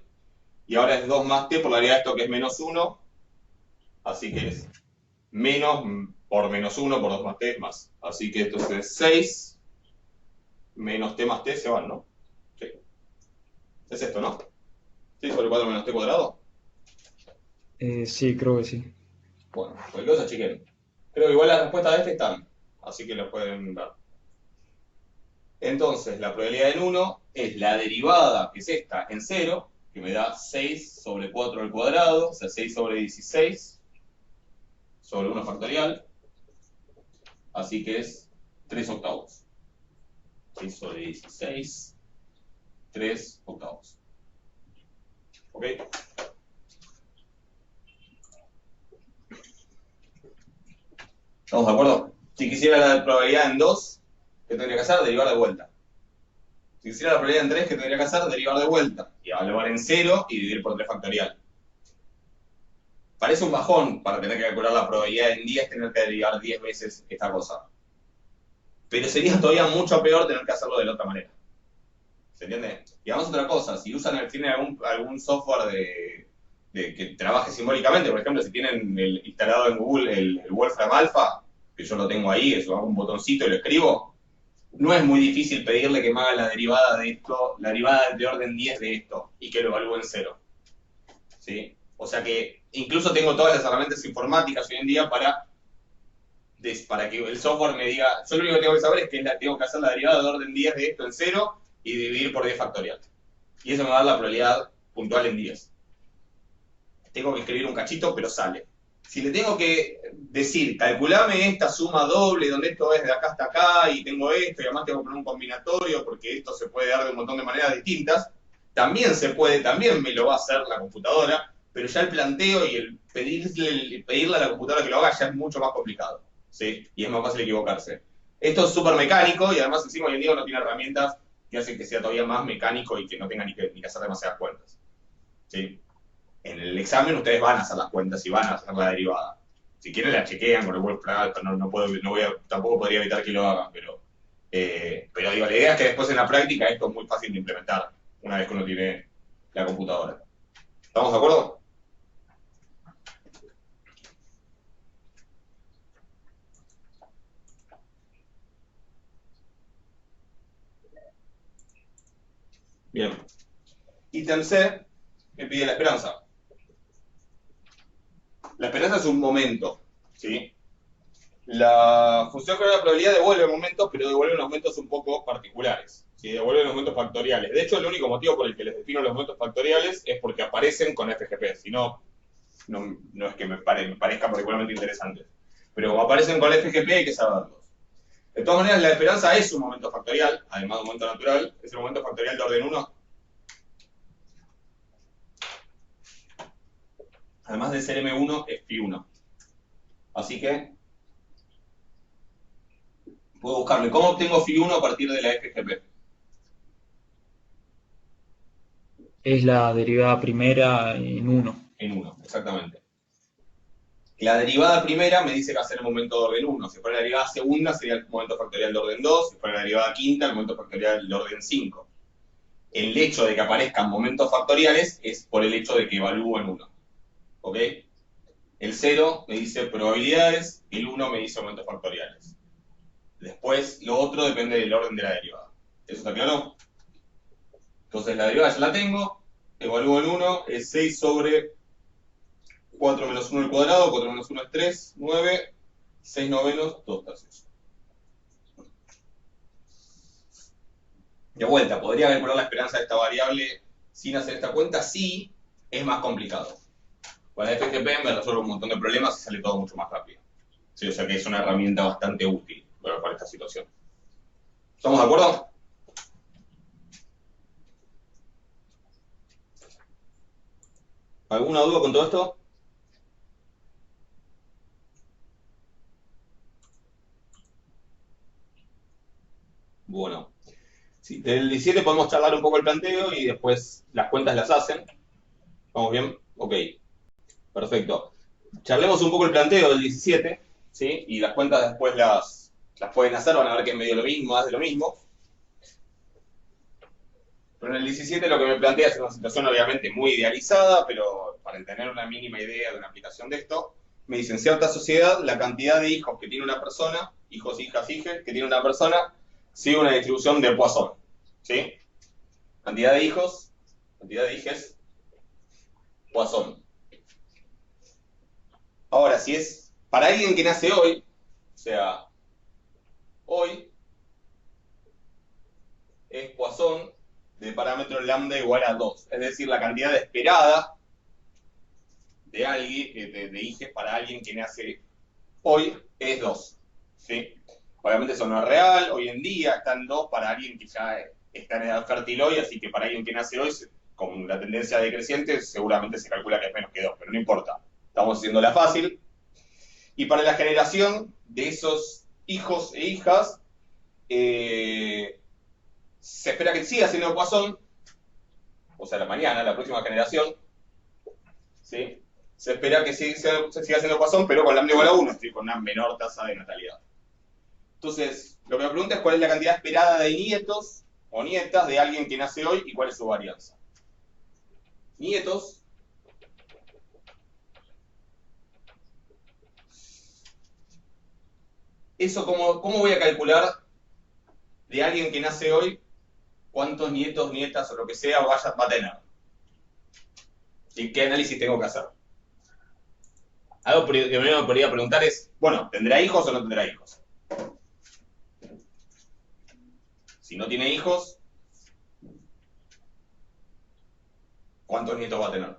Y ahora es 2 más t por la derivada de esto que es menos 1. Así que es menos por menos 1 por 2 más t más. Así que esto es 6 menos t más t se van, ¿no? Sí. Es esto, ¿no? 6 sobre 4 menos t cuadrado. Sí, creo que sí. Bueno, cualquier cosa, chiquen. Creo que igual las respuestas de este están. Así que lo pueden ver. Entonces, la probabilidad en 1 es la derivada, que es esta, en 0, que me da 6 sobre 4 al cuadrado, o sea, 6 sobre 16 sobre 1 factorial, así que es 3 octavos. 6 sobre 16, 3 octavos. ¿Ok? ¿Estamos de acuerdo? Si quisiera la probabilidad en 2, ¿qué tendría que hacer? Derivar de vuelta. Si quisiera la probabilidad en 3, ¿qué tendría que hacer? Derivar de vuelta. Y evaluar en 0 y dividir por 3 factorial. Parece un bajón para tener que calcular la probabilidad en 10, tener que derivar 10 veces esta cosa. Pero sería todavía mucho peor tener que hacerlo de la otra manera. ¿Se entiende? Y además otra cosa, si tienen algún software que trabaje simbólicamente, por ejemplo, si tienen instalado en Google el Wolfram Alpha, que yo lo tengo ahí, eso, hago un botoncito y lo escribo, no es muy difícil pedirle que me haga la derivada de esto, la derivada de orden 10 de esto, y que lo evalúe en 0. ¿Sí? O sea que incluso tengo todas las herramientas informáticas hoy en día para que el software me diga, yo lo único que tengo que saber es que tengo que hacer la derivada de orden 10 de esto en 0 y dividir por 10 factorial. Y eso me va a dar la probabilidad puntual en 10. Tengo que escribir un cachito, pero sale. Si le tengo que decir, calculame esta suma doble, donde esto es de acá hasta acá, y tengo esto, y además tengo que poner un combinatorio, porque esto se puede dar de un montón de maneras distintas, también se puede, también me lo va a hacer la computadora, pero ya el planteo y el pedirle a la computadora que lo haga ya es mucho más complicado, ¿sí? Y es más fácil equivocarse. Esto es súper mecánico, y además encima hoy en día no tiene herramientas que hacen que sea todavía más mecánico y que no tenga ni que hacer demasiadas cuentas, ¿sí? En el examen ustedes van a hacer las cuentas y van a hacer la derivada. Si quieren la chequean con el Wolfram Alpha, tampoco podría evitar que lo hagan, pero digo, la idea es que después en la práctica esto es muy fácil de implementar una vez que uno tiene la computadora. ¿Estamos de acuerdo? Bien. Ítem C, me pide la esperanza. La esperanza es un momento, ¿sí? La función con la probabilidad devuelve momentos, pero devuelve unos momentos un poco particulares. ¿Sí? Devuelve los momentos factoriales. De hecho, el único motivo por el que les defino los momentos factoriales es porque aparecen con FGP. Si no, no es que me parezca particularmente interesante. Pero como aparecen con FGP hay que saberlos. De todas maneras, la esperanza es un momento factorial, además de un momento natural. Es el momento factorial de orden 1. Además de ser M1, es Phi1. Así que puedo buscarle. ¿Cómo obtengo Phi1 a partir de la FGP? Es la derivada primera en 1. En 1, exactamente. La derivada primera me dice que va a ser el momento de orden 1. Si fuera la derivada segunda, sería el momento factorial de orden 2. Si fuera la derivada quinta, el momento factorial de orden 5. El hecho de que aparezcan momentos factoriales es por el hecho de que evalúo en 1. ¿Ok? El 0 me dice probabilidades, el 1 me dice momentos factoriales. Después, lo otro depende del orden de la derivada. ¿Eso está claro? Entonces, la derivada ya la tengo. Evalúo en 1, es 6 sobre 4 menos 1 al cuadrado, 4 menos 1 es 3, 9, 6 novenos, 2 tercios. De vuelta, ¿podría calcular la esperanza de esta variable sin hacer esta cuenta? Sí, es más complicado. Con la FGP me resuelve un montón de problemas y sale todo mucho más rápido. Sí, o sea que es una herramienta bastante útil para esta situación. ¿Estamos de acuerdo? ¿Alguna duda con todo esto? Bueno, sí, del 17 podemos charlar un poco el planteo y después las cuentas las hacen. ¿Vamos bien? Ok, perfecto. Charlemos un poco el planteo del 17, ¿sí? Y las cuentas después las pueden hacer, van a ver que es medio lo mismo, más de lo mismo. Pero en el 17 lo que me plantea es una situación obviamente muy idealizada, pero para tener una mínima idea de una aplicación de esto, me dicen cierta sociedad, la cantidad de hijos que tiene una persona, hijos, hijas, hijes, que tiene una persona, sigue una distribución de Poisson, ¿sí? Cantidad de hijos, cantidad de hijes, Poisson. Ahora, si es para alguien que nace hoy, o sea, hoy, es Poisson de parámetro lambda igual a 2. Es decir, la cantidad esperada de alguien, de hijes para alguien que nace hoy es 2. ¿Sí? Obviamente eso no es real, hoy en día están 2 para alguien que ya está en edad fértil hoy, así que para alguien que nace hoy, con la tendencia decreciente, seguramente se calcula que es menos que 2, pero no importa, estamos haciéndola fácil. Y para la generación de esos hijos e hijas, se espera que siga siendo Poisson, o sea, la próxima generación, ¿sí? Se espera que siga siendo Poisson, pero con lambda igual a 1, es decir, con una menor tasa de natalidad. Entonces, lo que me pregunta es cuál es la cantidad esperada de nietos o nietas de alguien que nace hoy y cuál es su varianza. Nietos. Eso, ¿cómo voy a calcular de alguien que nace hoy cuántos nietos, nietas o lo que sea va a tener? ¿Y qué análisis tengo que hacer? Algo que primero me podría preguntar es, bueno, ¿tendrá hijos o no tendrá hijos? Si no tiene hijos, ¿cuántos nietos va a tener?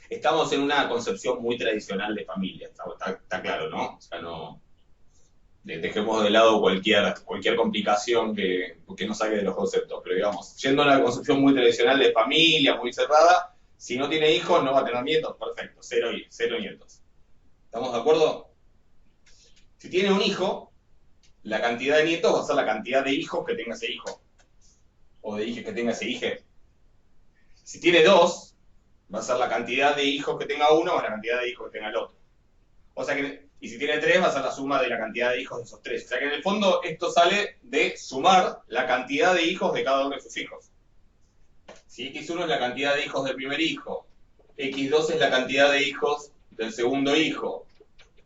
Estamos en una concepción muy tradicional de familia, está claro, ¿no? O sea, no dejemos de lado cualquier complicación que nos saque de los conceptos, pero digamos, yendo a una concepción muy tradicional de familia, muy cerrada, si no tiene hijos no va a tener nietos, perfecto, cero nietos. ¿Estamos de acuerdo? Si tiene un hijo, la cantidad de nietos va a ser la cantidad de hijos que tenga ese hijo, o de hijas que tenga ese hijo. Si tiene 2, va a ser la cantidad de hijos que tenga uno o la cantidad de hijos que tenga el otro. O sea que, y si tiene 3, va a ser la suma de la cantidad de hijos de esos 3. O sea que en el fondo esto sale de sumar la cantidad de hijos de cada uno de sus hijos. Si x1 es la cantidad de hijos del primer hijo, x2 es la cantidad de hijos del segundo hijo,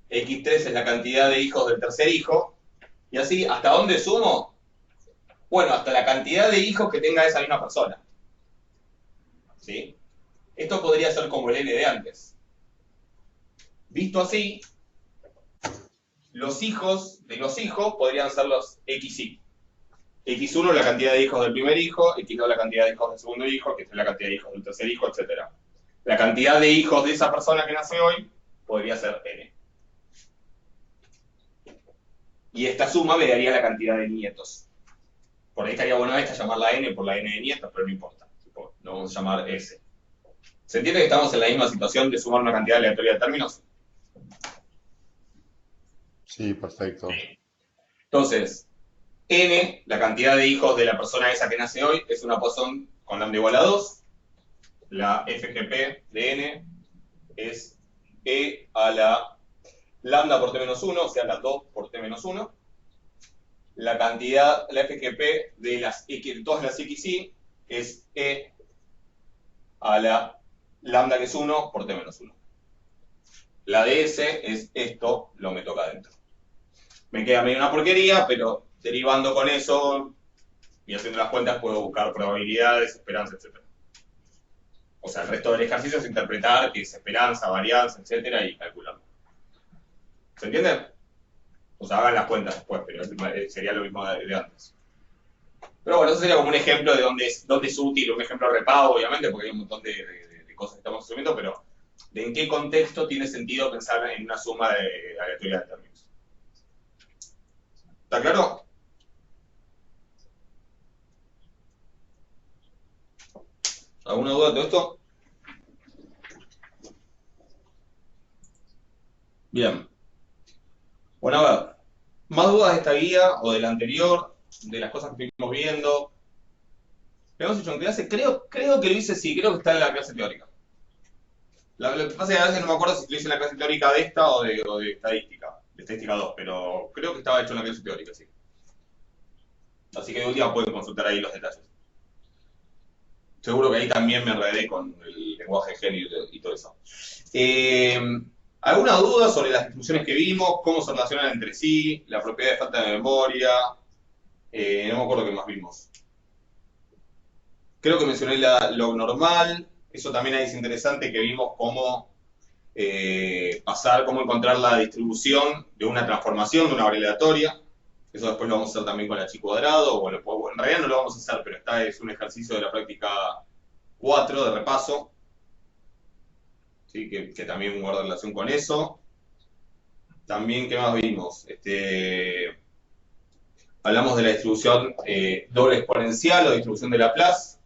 x3 es la cantidad de hijos del tercer hijo, y así, ¿hasta dónde sumo? Bueno, hasta la cantidad de hijos que tenga esa misma persona. ¿Sí? Esto podría ser como el n de antes. Visto así, los hijos de los hijos podrían ser los xy. x1 la cantidad de hijos del primer hijo, x2 la cantidad de hijos del segundo hijo, x3 la cantidad de hijos del tercer hijo, etc. La cantidad de hijos de esa persona que nace hoy podría ser n. Y esta suma me daría la cantidad de nietos. Por ahí estaría bueno esta llamarla n por la n de nietos, pero no importa. Lo vamos a llamar s. ¿Se entiende que estamos en la misma situación de sumar una cantidad aleatoria de términos? Sí, perfecto. Sí. Entonces, n, la cantidad de hijos de la persona esa que nace hoy, es una Poisson con lambda igual a 2. La FGP de n es e a la lambda por t menos 1, o sea, la 2 por t menos 1. La cantidad, la FGP de todas las xy es e a la lambda que es 1 por t menos 1. La de S es esto, lo me toca adentro. Me queda medio una porquería, pero derivando con eso y haciendo las cuentas puedo buscar probabilidades, esperanza, etc. O sea, el resto del ejercicio es interpretar qué es esperanza, varianza, etc. y calcularlo. ¿Se entiende? O sea, hagan las cuentas después, pero sería lo mismo de antes. Pero bueno, eso sería como un ejemplo de dónde es útil, un ejemplo repago, obviamente, porque hay un montón de cosas que estamos asumiendo, pero de en qué contexto tiene sentido pensar en una suma de aleatoria de términos. ¿Está claro? ¿Alguna duda de todo esto? Bien. Bueno, a ver. Más dudas de esta guía o de la anterior, de las cosas que estuvimos viendo. Lo hemos hecho en clase. Creo que lo hice, sí, creo que está en la clase teórica. Lo que pasa es que a veces no me acuerdo si lo hice en la clase teórica de esta o de estadística 2, pero creo que estaba hecho en la clase teórica, sí. Así que de última pueden consultar ahí los detalles. Seguro que ahí también me enredé con el lenguaje de genio y todo eso. ¿Alguna duda sobre las distribuciones que vimos? ¿Cómo se relacionan entre sí? ¿La propiedad de falta de memoria? No me acuerdo qué más vimos. Creo que mencioné lo normal. Eso también es interesante, que vimos cómo cómo encontrar la distribución de una transformación, de una variable aleatoria. Eso después lo vamos a hacer también con la chi cuadrado, o en realidad no lo vamos a hacer, pero es un ejercicio de la práctica 4 de repaso, ¿sí? Que también guarda relación con eso. También, ¿qué más vimos? Hablamos de la distribución doble exponencial o distribución de Laplace.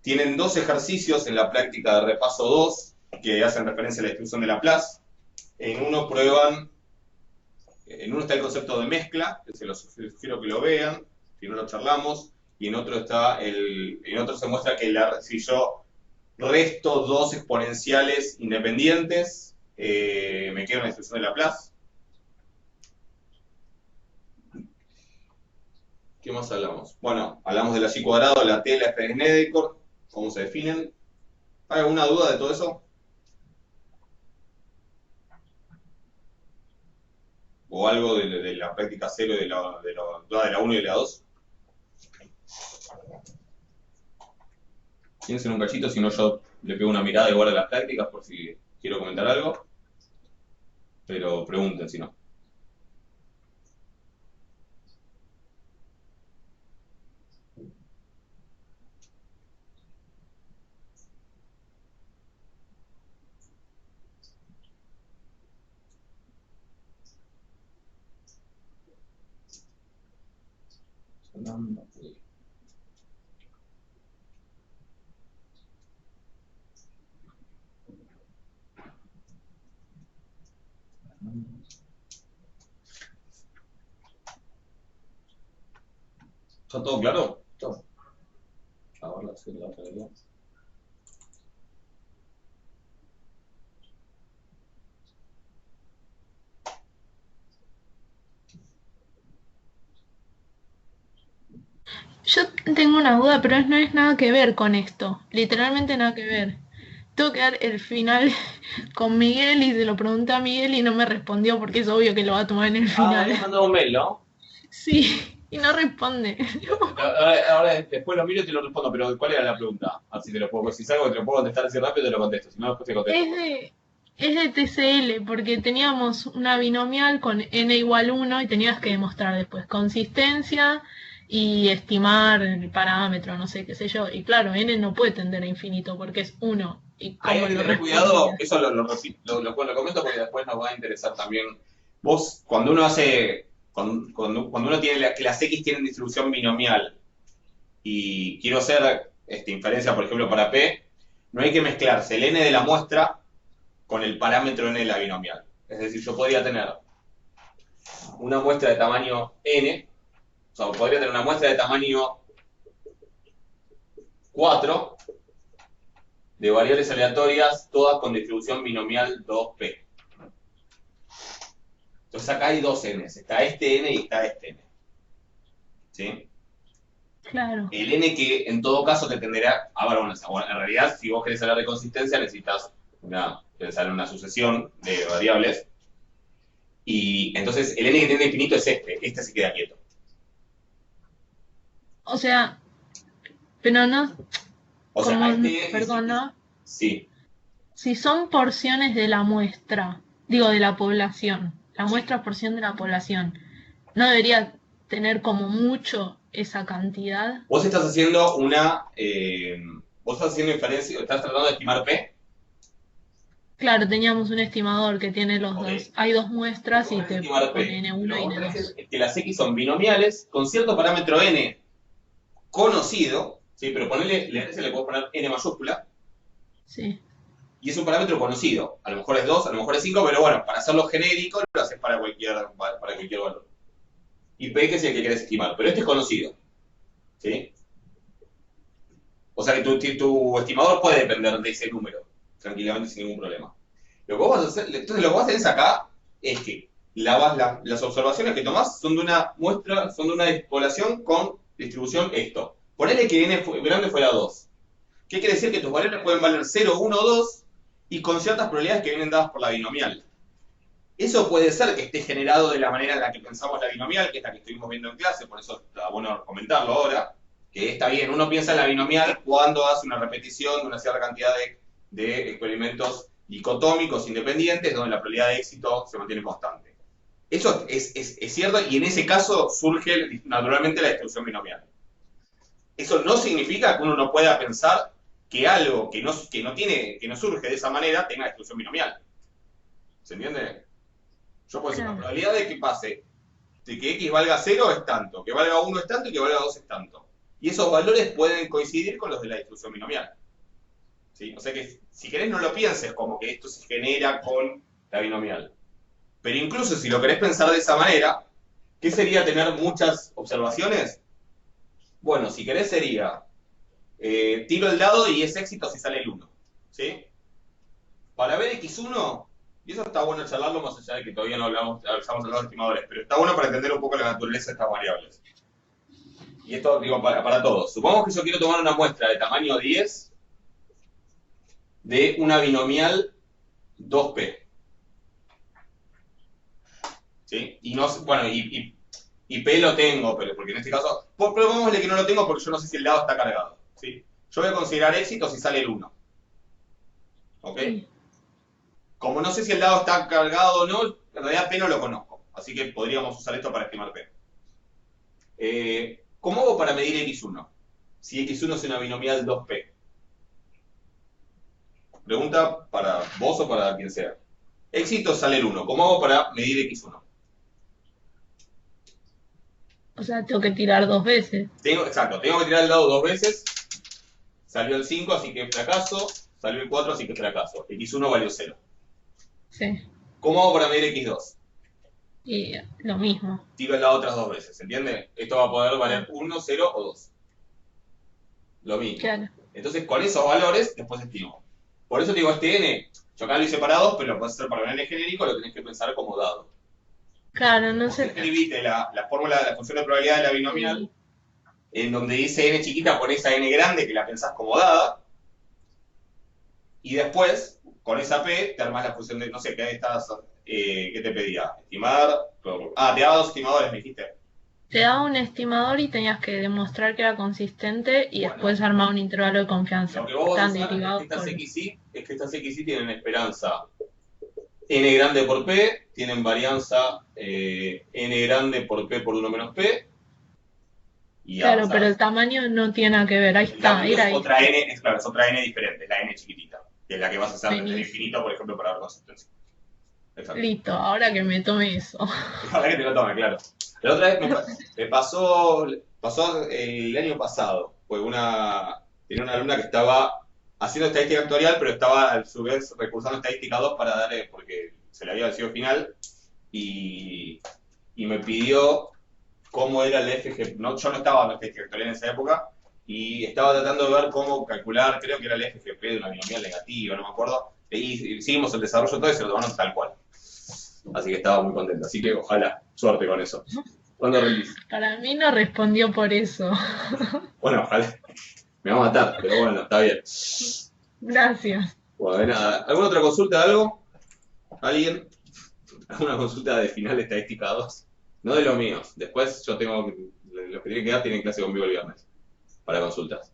Tienen dos ejercicios en la práctica de repaso 2 que hacen referencia a la distribución de Laplace. En uno está el concepto de mezcla, que se los sugiero que lo vean, si no lo charlamos, y en otro se muestra que si yo resto dos exponenciales independientes, me queda una distribución de Laplace. ¿Qué más hablamos? Bueno, hablamos de la chi cuadrado, la t, la f de Snedeker, cómo se definen. ¿Hay alguna duda de todo eso? ¿O algo de la práctica 0 de la 1 y de la 2? Piensen un cachito, si no yo le pego una mirada igual a las prácticas por si quiero comentar algo. Pero pregunten si no. ¿Está todo claro? Ahora sí, la otra idea. Yo tengo una duda, pero no es nada que ver con esto. Literalmente nada que ver. Tengo que dar el final con Miguel y se lo pregunté a Miguel y no me respondió porque es obvio que lo va a tomar en el final. me mandó un mail, ¿no? Sí, y no responde. Ahora después lo miro y te lo respondo, pero ¿cuál era la pregunta? Así te lo puedo, si salgo te lo puedo contestar así rápido te lo contesto, si no después te contesto. Es de TCL porque teníamos una binomial con n igual 1 y tenías que demostrar después consistencia y estimar el parámetro, no sé qué sé yo. Y claro, n no puede tender a infinito porque es 1. ¿Y Hay cómo que lo tener responde? cuidado, eso lo comento porque después nos va a interesar también. Vos, cuando uno tiene que las X tienen distribución binomial y quiero hacer inferencia, por ejemplo, para P, no hay que mezclarse el n de la muestra con el parámetro n de la binomial. Es decir, yo podría tener una muestra de tamaño n, o sea, podría tener una muestra de tamaño 4 de variables aleatorias, todas con distribución binomial 2p. Entonces acá hay dos n's, está este n y está este n. ¿Sí? Claro. El n que en todo caso te tenderá a bueno, en realidad, si vos querés hablar de consistencia, necesitas pensar en una sucesión de variables. Y entonces el n que tiene infinito es este se queda quieto. O sea, pero no, O sea, como, perdona, sí. si son porciones de la muestra, digo de la población, la muestra es porción de la población, ¿no debería tener como mucho esa cantidad? Vos estás haciendo inferencia, estás tratando de estimar P. Claro, teníamos un estimador que tiene los dos. Hay dos muestras y te Estimar P. pone N1 Lo que y vos tenés N2. es que las X son binomiales con cierto parámetro n conocido, ¿sí? Pero le puedo poner n mayúscula. Sí. Y es un parámetro conocido. A lo mejor es 2, a lo mejor es 5, pero bueno, para hacerlo genérico lo haces para cualquier valor. Y P que es el que querés estimar, pero este es conocido. ¿Sí? O sea que tu estimador puede depender de ese número, tranquilamente, sin ningún problema. Lo que vos vas a hacer, entonces lo que vos haces acá es que las observaciones que tomás son de una muestra, son de una población con distribución esto. Ponele que n grande fuera 2. ¿Qué quiere decir? Que tus valores pueden valer 0, 1, 2 y con ciertas probabilidades que vienen dadas por la binomial. Eso puede ser que esté generado de la manera en la que pensamos la binomial, que es la que estuvimos viendo en clase, por eso está bueno comentarlo ahora, que está bien, uno piensa en la binomial cuando hace una repetición de una cierta cantidad de experimentos dicotómicos independientes, donde la probabilidad de éxito se mantiene constante. Eso es cierto y en ese caso surge naturalmente la distribución binomial. Eso no significa que uno no pueda pensar que algo que no surge de esa manera tenga distribución binomial. ¿Se entiende? Yo puedo decir, la Claro. probabilidad de que pase de que x valga 0 es tanto, que valga 1 es tanto y que valga 2 es tanto. Y esos valores pueden coincidir con los de la distribución binomial. ¿Sí? O sea que si querés no lo pienses como que esto se genera con la binomial. Pero incluso si lo querés pensar de esa manera, ¿qué sería tener muchas observaciones? Bueno, si querés sería, tiro el dado y es éxito si sale el 1. ¿Sí? Para ver x1, y eso está bueno charlarlo más allá de que todavía no hablamos de estimadores, pero está bueno para entender un poco la naturaleza de estas variables. Y esto digo para todos. Supongamos que yo quiero tomar una muestra de tamaño 10 de una binomial 2p. ¿Sí? Y no, bueno, y P lo tengo, pero porque en este caso, probémosle que no lo tengo porque yo no sé si el dado está cargado. ¿Sí? Yo voy a considerar éxito si sale el 1. ¿Ok? Sí. Como no sé si el dado está cargado o no, en realidad P no lo conozco. Así que podríamos usar esto para estimar P. ¿Cómo hago para medir x1? Si x1 es una binomial 2p. Pregunta para vos o para quien sea. Éxito sale el 1. ¿Cómo hago para medir x1? O sea, tengo que tirar 2 veces. Exacto, tengo que tirar el dado 2 veces. Salió el 5, así que fracaso. Salió el 4, así que fracaso. X1 valió 0. Sí. ¿Cómo hago para medir x2? Y lo mismo. Tiro el dado otras 2 veces, ¿entiende? Esto va a poder valer 1, 0 o 2. Lo mismo. Claro. Entonces, con esos valores, después estimo. Por eso digo, este n, yo acá lo hice para 2, pero lo puedes hacer para un n genérico, lo tenés que pensar como dado. Claro, no Vos sé. escribiste la fórmula de la función de probabilidad de la binomial, en donde dice n chiquita, ponés a n grande, que la pensás como dada, y después, con esa p, te armás la función de, no sé, ¿qué te pedía? Estimar, te daba 2 estimadores, me dijiste. Te daba un estimador y tenías que demostrar que era consistente y Bueno. después armar un intervalo de confianza. Lo que vos vas a Están usar derivados es que por... estas XY tienen esperanza n grande por p, tienen varianza n grande por p por 1 menos p. Y Claro, avanzar. pero el tamaño no tiene nada que ver. Ahí El está, tamaño era es ahí. otra n, es otra n diferente, es la n chiquitita, que es la que vas a usar desde el Buenísimo. infinito, por ejemplo, para ver consistencia. Exacto. Listo, ahora que me tome eso. Ojalá que te lo tome, claro. La otra vez me pasó el año pasado, pues tenía una alumna que estaba haciendo estadística actuarial, pero estaba a su vez recursando estadística 2 para darle, porque se le había vencido final, y me pidió cómo era el FGP. No, yo no estaba en estadística actuarial en esa época, y estaba tratando de ver cómo calcular, creo que era el FGP de una binomial negativa, no me acuerdo, y seguimos el desarrollo todo y se lo tomaron tal cual. Así que estaba muy contento. Así que ojalá, suerte con eso. ¿Cuándo rendís? Para mí no respondió por eso. Bueno, ojalá. Me va a matar, pero bueno, está bien. Gracias. Bueno, de nada. ¿Alguna otra consulta de algo? ¿Alguien? ¿Alguna consulta de final de estadística 2? No de los míos. Después yo tengo los que tienen que dar tienen clase conmigo el viernes. Para consultas.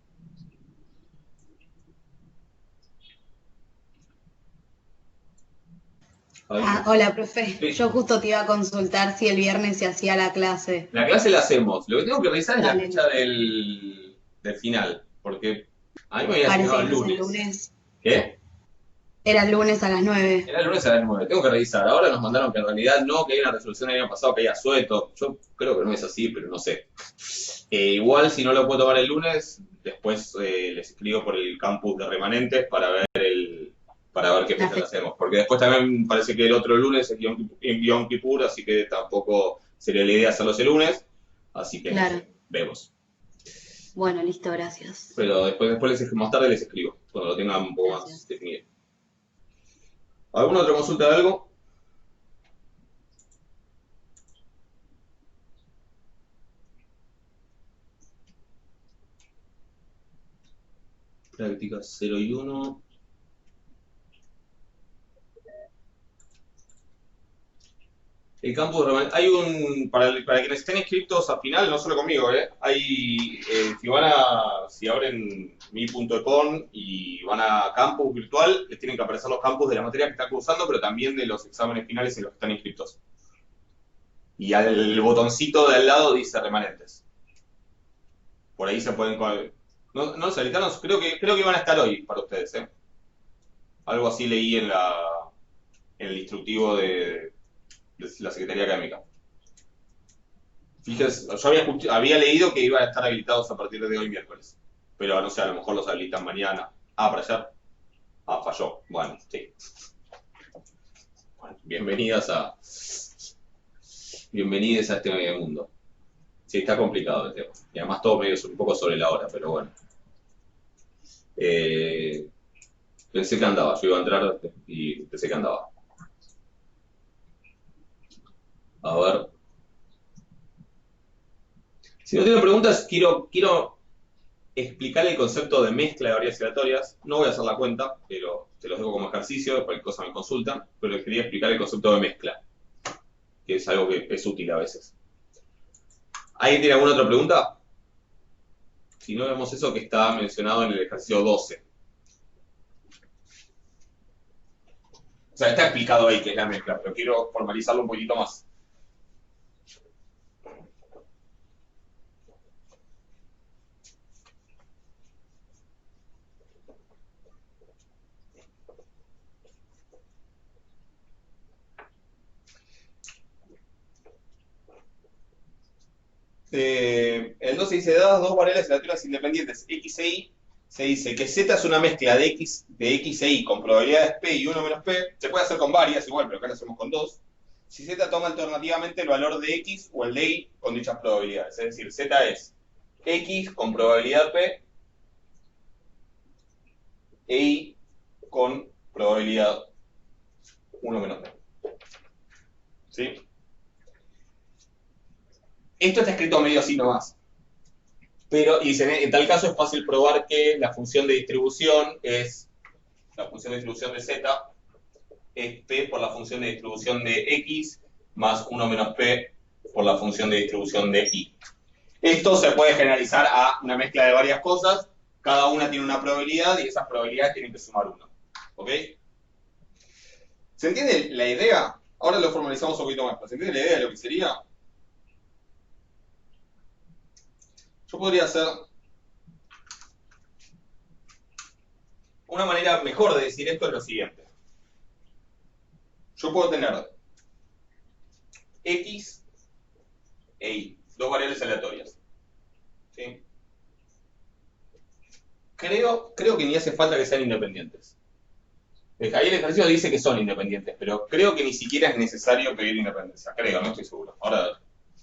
Hola, profe. Sí. Yo justo te iba a consultar si el viernes se hacía la clase. La clase la hacemos. Lo que tengo que revisar es la Dale. fecha del final. Porque a mí me había Parece asignado que el es el lunes. lunes. ¿Qué? Era el lunes a las 9. Era el lunes a las 9. Tengo que revisar. Ahora nos mandaron que en realidad no, que hay una resolución el año pasado que haya suelto. Yo creo que no es así, pero no sé. Igual si no lo puedo tomar el lunes, después les escribo por el campus de remanentes para ver qué fecha Perfecto. hacemos. Porque después también parece que el otro lunes es Yom Kippur, así que tampoco sería la idea hacerlo ese lunes. Así que Claro. no sé, vemos. Bueno, listo, gracias. Pero después más tarde les escribo, cuando lo tengan un poco más Gracias. definido. ¿Alguna otra consulta de algo? Práctica 0 y 1. El campus de remanentes. Hay para quienes estén inscritos al final, no solo conmigo, si abren mi.econ y van a campus virtual, les tienen que aparecer los campus de las materias que están cursando, pero también de los exámenes finales en los que están inscritos. Y al botoncito de al lado dice remanentes. Por ahí se pueden... No, los habilitaron, creo que iban a estar hoy para ustedes, ¿eh? Algo así leí en el instructivo de la Secretaría Académica. Fíjense, yo había leído que iban a estar habilitados a partir de hoy miércoles. Pero no sé, a lo mejor los habilitan mañana. Para ayer. Falló. Bueno, sí. Bueno, bienvenidos a este mundo. Sí, está complicado el tema. Y además todo medio un poco sobre la hora, pero bueno. Pensé que andaba, yo iba a entrar y pensé que andaba. A ver. Si no tienen preguntas, quiero explicar el concepto de mezcla de variables aleatorias. No voy a hacer la cuenta, pero te los dejo como ejercicio, cualquier cosa me consultan, pero les quería explicar el concepto de mezcla, que es algo que es útil a veces. ¿Alguien tiene alguna otra pregunta? Si no, vemos eso que está mencionado en el ejercicio 12. O sea, está explicado ahí que es la mezcla, pero quiero formalizarlo un poquito más. El 12 dice, dadas dos variables aleatorias independientes x e y, se dice que z es una mezcla de x e y con probabilidades p y 1 menos p. Se puede hacer con varias igual, pero acá lo hacemos con dos. Si z toma alternativamente el valor de x o el de y con dichas probabilidades. Es decir, z es x con probabilidad p e y con probabilidad 1 menos p. ¿Sí? Esto está escrito medio así nomás. Pero, y en tal caso es fácil probar que la función de distribución de z es p por la función de distribución de x más 1 menos p por la función de distribución de y. Esto se puede generalizar a una mezcla de varias cosas. Cada una tiene una probabilidad y esas probabilidades tienen que sumar 1. ¿Ok? ¿Se entiende la idea? Ahora lo formalizamos un poquito más. ¿Se entiende la idea de lo que sería? Yo podría hacer una manera mejor de decir esto es lo siguiente. Yo puedo tener x e y, dos variables aleatorias. ¿Sí? Creo que ni hace falta que sean independientes. Ahí el ejercicio dice que son independientes, pero creo que ni siquiera es necesario pedir independencia. Creo, no estoy seguro. Ahora,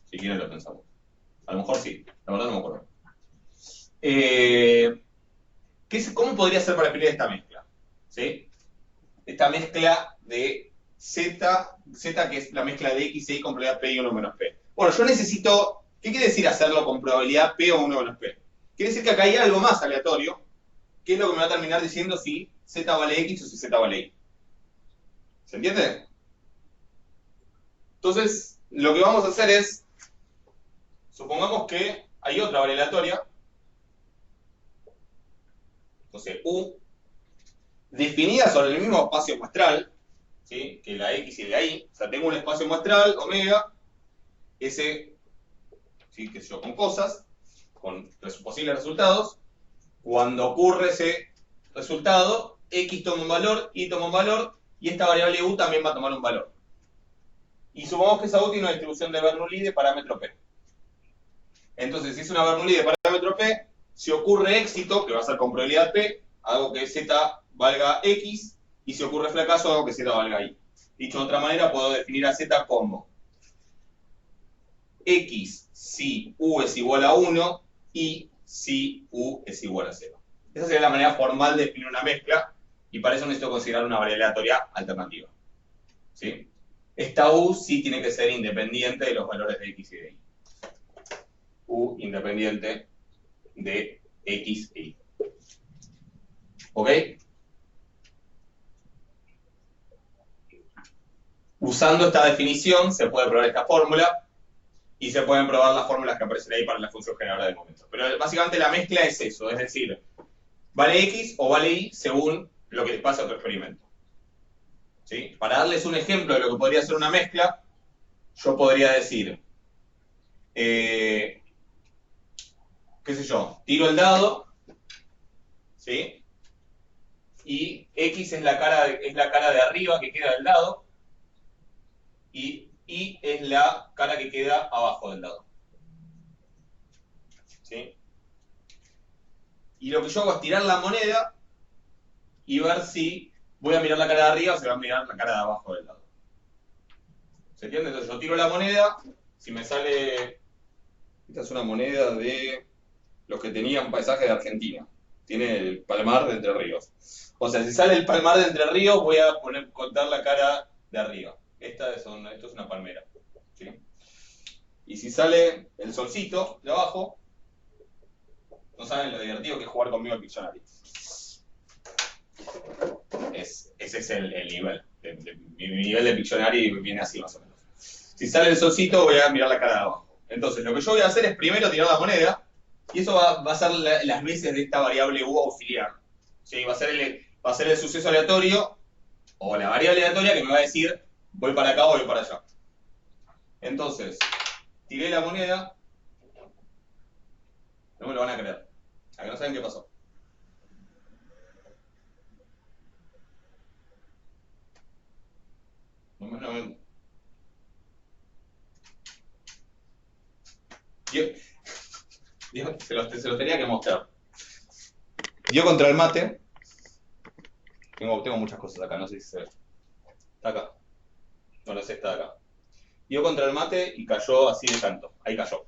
si quieren lo pensamos. A lo mejor sí, la verdad no me acuerdo. ¿Cómo podría ser para escribir esta mezcla? ¿Sí? Esta mezcla de z que es la mezcla de x e y con probabilidad p y 1 menos p. Bueno, yo necesito, ¿qué quiere decir hacerlo con probabilidad p o 1 menos p? Quiere decir que acá hay algo más aleatorio, que es lo que me va a terminar diciendo si z vale x o si z vale y. ¿Se entiende? Entonces, lo que vamos a hacer es, supongamos que hay otra variable aleatoria. Entonces, U, definida sobre el mismo espacio muestral, ¿sí? Que la X y la Y. O sea, tengo un espacio muestral, omega, ese, ¿sí? Que yo con cosas, con posibles resultados. Cuando ocurre ese resultado, X toma un valor, Y toma un valor, y esta variable U también va a tomar un valor. Y supongamos que esa U tiene una distribución de Bernoulli de parámetro P. Entonces, si es una Bernoulli de parámetro P, si ocurre éxito, que va a ser con probabilidad P, hago que Z valga X, y si ocurre fracaso, hago que Z valga Y. Dicho de otra manera, puedo definir a Z como X si U es igual a 1, y si U es igual a 0. Esa sería la manera formal de definir una mezcla, y para eso necesito considerar una variable aleatoria alternativa. ¿Sí? Esta U sí tiene que ser independiente de los valores de X y de Y. U independiente de X e Y. ¿Ok? Usando esta definición se puede probar esta fórmula y se pueden probar las fórmulas que aparecen ahí para la función generadora de momentos. Pero básicamente la mezcla es eso, es decir, vale X o vale Y según lo que les pasa a tu experimento. ¿Sí? Para darles un ejemplo de lo que podría ser una mezcla, yo podría decir, qué sé yo, tiro el dado, ¿sí? Y X es la cara de arriba que queda del dado, y Y es la cara que queda abajo del dado. ¿Sí? Y lo que yo hago es tirar la moneda y ver si voy a mirar la cara de arriba o si voy a mirar la cara de abajo del dado. ¿Se entiende? Entonces yo tiro la moneda, si me sale... Esta es una moneda de los que tenían paisaje de Argentina. Tiene el Palmar de Entre Ríos. O sea, si sale el Palmar de Entre Ríos, voy a contar la cara de arriba. Esto es una palmera. ¿Sí? Y si sale el solcito de abajo, no saben lo divertido que es jugar conmigo al Pictionary. Ese es el nivel. Mi nivel de Pictionary viene así más o menos. Si sale el solcito, voy a mirar la cara de abajo. Entonces, lo que yo voy a hacer es primero tirar la moneda, y eso va a ser las veces de esta variable u auxiliar. ¿Sí? Va a ser el suceso aleatorio, o la variable aleatoria que me va a decir, voy para acá o voy para allá. Entonces, tiré la moneda, no me lo van a creer. ¿A que no saben qué pasó? Se los tenía que mostrar. Dio contra el mate. Tengo muchas cosas acá, no sé si se ve. Está acá. No lo sé, está acá. Dio contra el mate y cayó así de canto. Ahí cayó.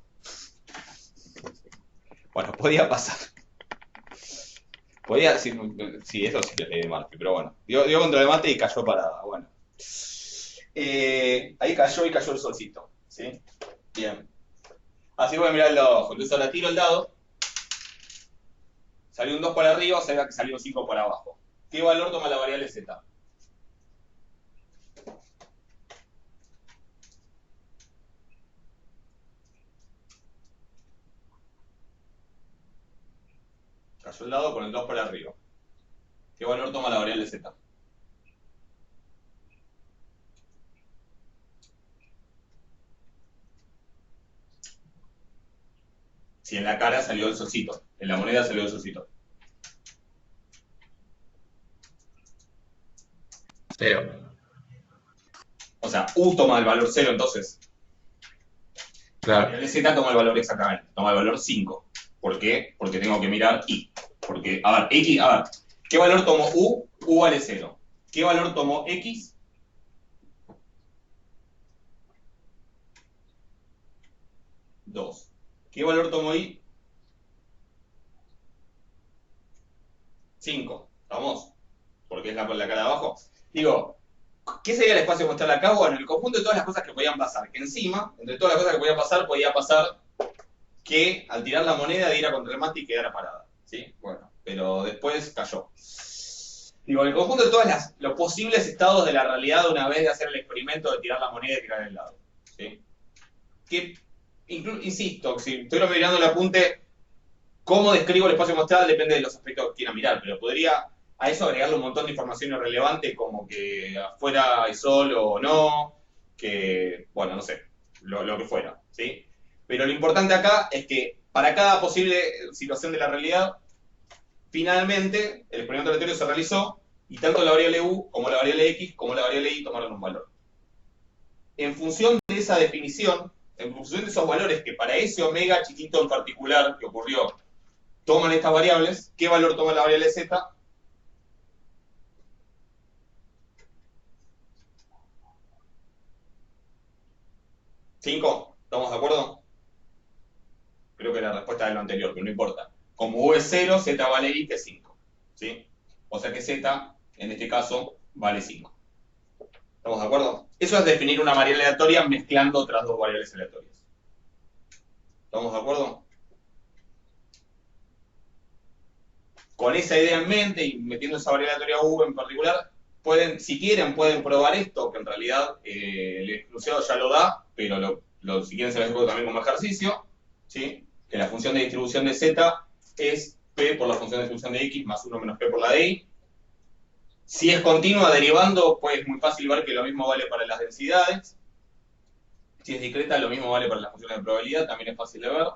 Bueno, podía pasar. Podía, sí, eso sí que leí mal, pero bueno. Dio contra el mate y cayó parada. Bueno. Ahí cayó y cayó el solcito. ¿Sí? Bien. Así voy a mirar el dado abajo. Entonces ahora tiro el dado. Salió un 2 para arriba, o sea que salió un 5 para abajo. ¿Qué valor toma la variable z? Cayó el dado con el 2 para arriba. ¿Qué valor toma la variable z? Si en la cara salió el solcito, en la moneda salió el solcito. 0. O sea, U toma el valor 0 entonces. La Claro. variable z toma el valor exactamente, toma el valor 5. ¿Por qué? Porque tengo que mirar I. Porque, a ver, ¿qué valor tomó U? U vale 0. ¿Qué valor tomó X? 2. ¿Qué valor tomó Y? 5. ¿Estamos? Porque es la cara de abajo. Digo, ¿qué sería el espacio mostrar acá? Bueno, el conjunto de todas las cosas que podían pasar. Que encima, entre todas las cosas que podía pasar que al tirar la moneda diera contra el mate y quedara parada. ¿Sí? Bueno, pero después cayó. Digo, el conjunto de todos los posibles estados de la realidad una vez de hacer el experimento de tirar la moneda y tirar el dado. ¿Sí? Que, insisto, si estoy mirando el apunte, cómo describo el espacio muestral depende de los aspectos que quiera mirar, pero podría a eso agregarle un montón de información irrelevante como que afuera hay sol o no, que, bueno, no sé, lo que fuera, ¿sí? Pero lo importante acá es que para cada posible situación de la realidad, finalmente el experimento aleatorio se realizó y tanto la variable U como la variable X como la variable Y tomaron un valor. En función de esa definición, en función de esos valores que para ese omega chiquito en particular que ocurrió, toman estas variables, ¿qué valor toma la variable Z? ¿5? ¿Estamos de acuerdo? Creo que la respuesta es lo anterior, pero no importa. Como U es 0, Z vale Y que es 5. ¿Sí? O sea que Z, en este caso, vale 5. ¿Estamos de acuerdo? Eso es definir una variable aleatoria mezclando otras dos variables aleatorias. ¿Estamos de acuerdo? Con esa idea en mente y metiendo esa variable aleatoria U en particular, si quieren, pueden probar esto, que en realidad el enunciado ya lo da, pero si quieren se lo explico también como ejercicio, ¿sí? Que la función de distribución de Z es P por la función de distribución de X más 1 menos P por la de Y. Si es continua derivando, pues es muy fácil ver que lo mismo vale para las densidades. Si es discreta, lo mismo vale para las funciones de probabilidad, también es fácil de ver.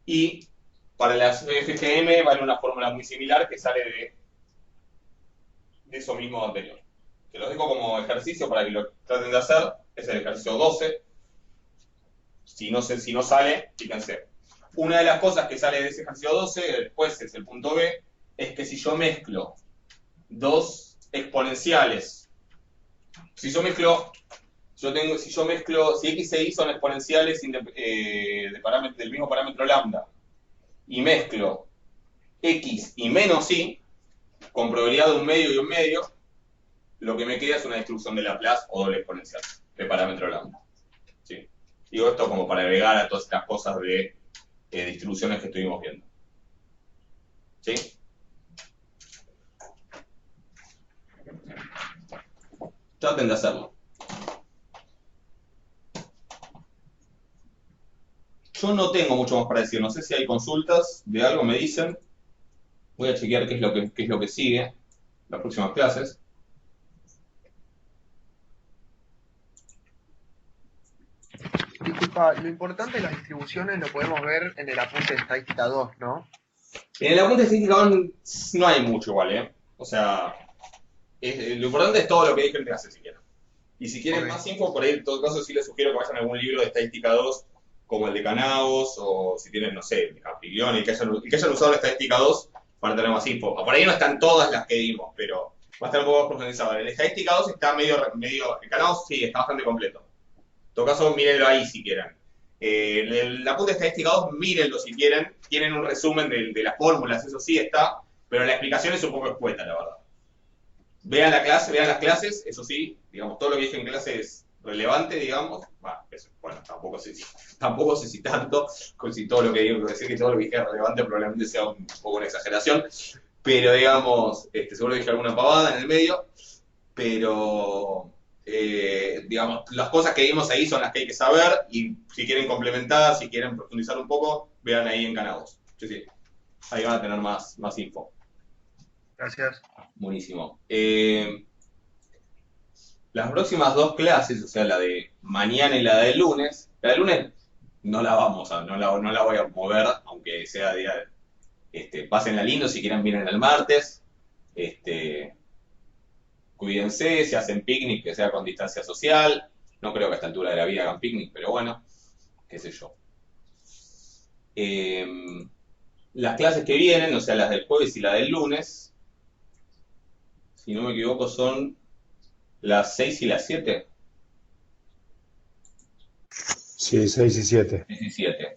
Y para las FGM vale una fórmula muy similar que sale de eso mismo anterior. Te lo dejo como ejercicio para que lo traten de hacer. Es el ejercicio 12. Si no sale, fíjense. Una de las cosas que sale de ese ejercicio 12, después es el punto B, es que si yo mezclo dos exponenciales, si x e y son exponenciales del mismo parámetro lambda, y mezclo x y menos y, con probabilidad de un medio y un medio, lo que me queda es una distribución de Laplace o doble exponencial de parámetro lambda. ¿Sí? Digo esto como para agregar a todas estas cosas de distribuciones que estuvimos viendo. ¿Sí? Traten de hacerlo. Yo no tengo mucho más para decir. No sé si hay consultas de algo, me dicen. Voy a chequear qué es lo que sigue las próximas clases. Disculpa, lo importante de las distribuciones lo podemos ver en el apunte de estadística 2, ¿no? En el apunte de estadística 2 no hay mucho igual, ¿eh? O sea, lo importante es todo lo que dije en clase, si quieren. Y si quieren más info, por ahí en todo caso sí les sugiero que vayan a algún libro de estadística 2, como el de Canaos, o si tienen, no sé, de Campiglione, y que hayan usado la estadística 2 para tener más info. Por ahí no están todas las que dimos, pero va a estar un poco más profundizado. En la estadística 2 está medio el Canaos sí, está bastante completo. En todo caso, mírenlo ahí si quieren. El apunte de estadística 2, mírenlo si quieren. Tienen un resumen de las fórmulas, eso sí está, pero la explicación es un poco escueta, la verdad. Vean las clases, eso sí, digamos, todo lo que dije en clase es relevante, digamos. Bueno, tampoco sé si tanto, si todo lo que digo, decir que todo lo que dije es relevante probablemente sea un poco una exageración, pero digamos, seguro dije alguna pavada en el medio, pero digamos, las cosas que vimos ahí son las que hay que saber, y si quieren complementar, si quieren profundizar un poco, vean ahí en Canados. Sí, ahí van a tener más info. Gracias. Buenísimo. Las próximas dos clases, o sea, la de mañana y la del lunes, la del lunes no la voy a mover, aunque sea día, pásenla lindo, si quieren vienen el martes, cuídense, si hacen picnic, que sea con distancia social, no creo que a esta altura de la vida hagan picnic, pero bueno, qué sé yo. Las clases que vienen, o sea, las del jueves y la del lunes, si no me equivoco, son las 6 y las 7. Sí, 6 y 7. 6 y 7.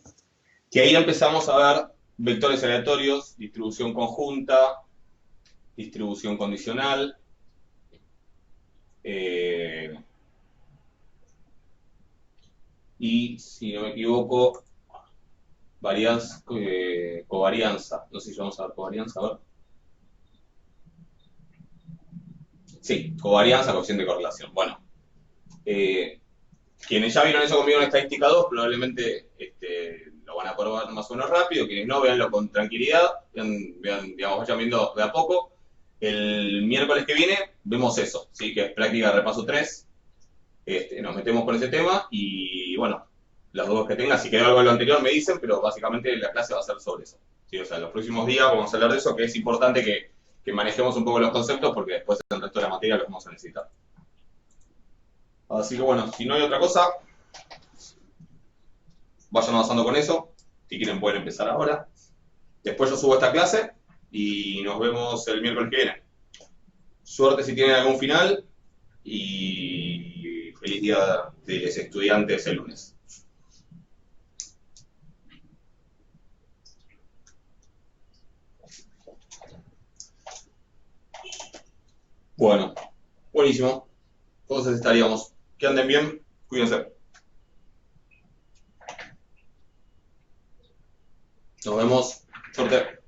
Que ahí empezamos a ver vectores aleatorios, distribución conjunta, distribución condicional, y, si no me equivoco, covarianza. No sé si vamos a ver covarianza, a ver. Sí, covarianza, coeficiente de correlación. Bueno, quienes ya vieron eso conmigo en estadística 2 probablemente lo van a probar más o menos rápido. Quienes no, véanlo con tranquilidad, vean, digamos, vayan viendo de a poco. El miércoles que viene vemos eso, ¿sí? Que es práctica de repaso 3. Nos metemos con ese tema y bueno, las dudas que tengan, si quedó algo de lo anterior me dicen, pero básicamente la clase va a ser sobre eso. ¿Sí? O sea, los próximos días vamos a hablar de eso, que es importante que manejemos un poco los conceptos porque después el resto de la materia los vamos a necesitar. Así que bueno, si no hay otra cosa, vayan avanzando con eso. Si quieren pueden empezar ahora. Después yo subo esta clase y nos vemos el miércoles que viene. Suerte si tienen algún final y feliz día de los estudiantes el lunes. Bueno, buenísimo. Entonces estaríamos. Que anden bien, cuídense. Nos vemos. Suerte.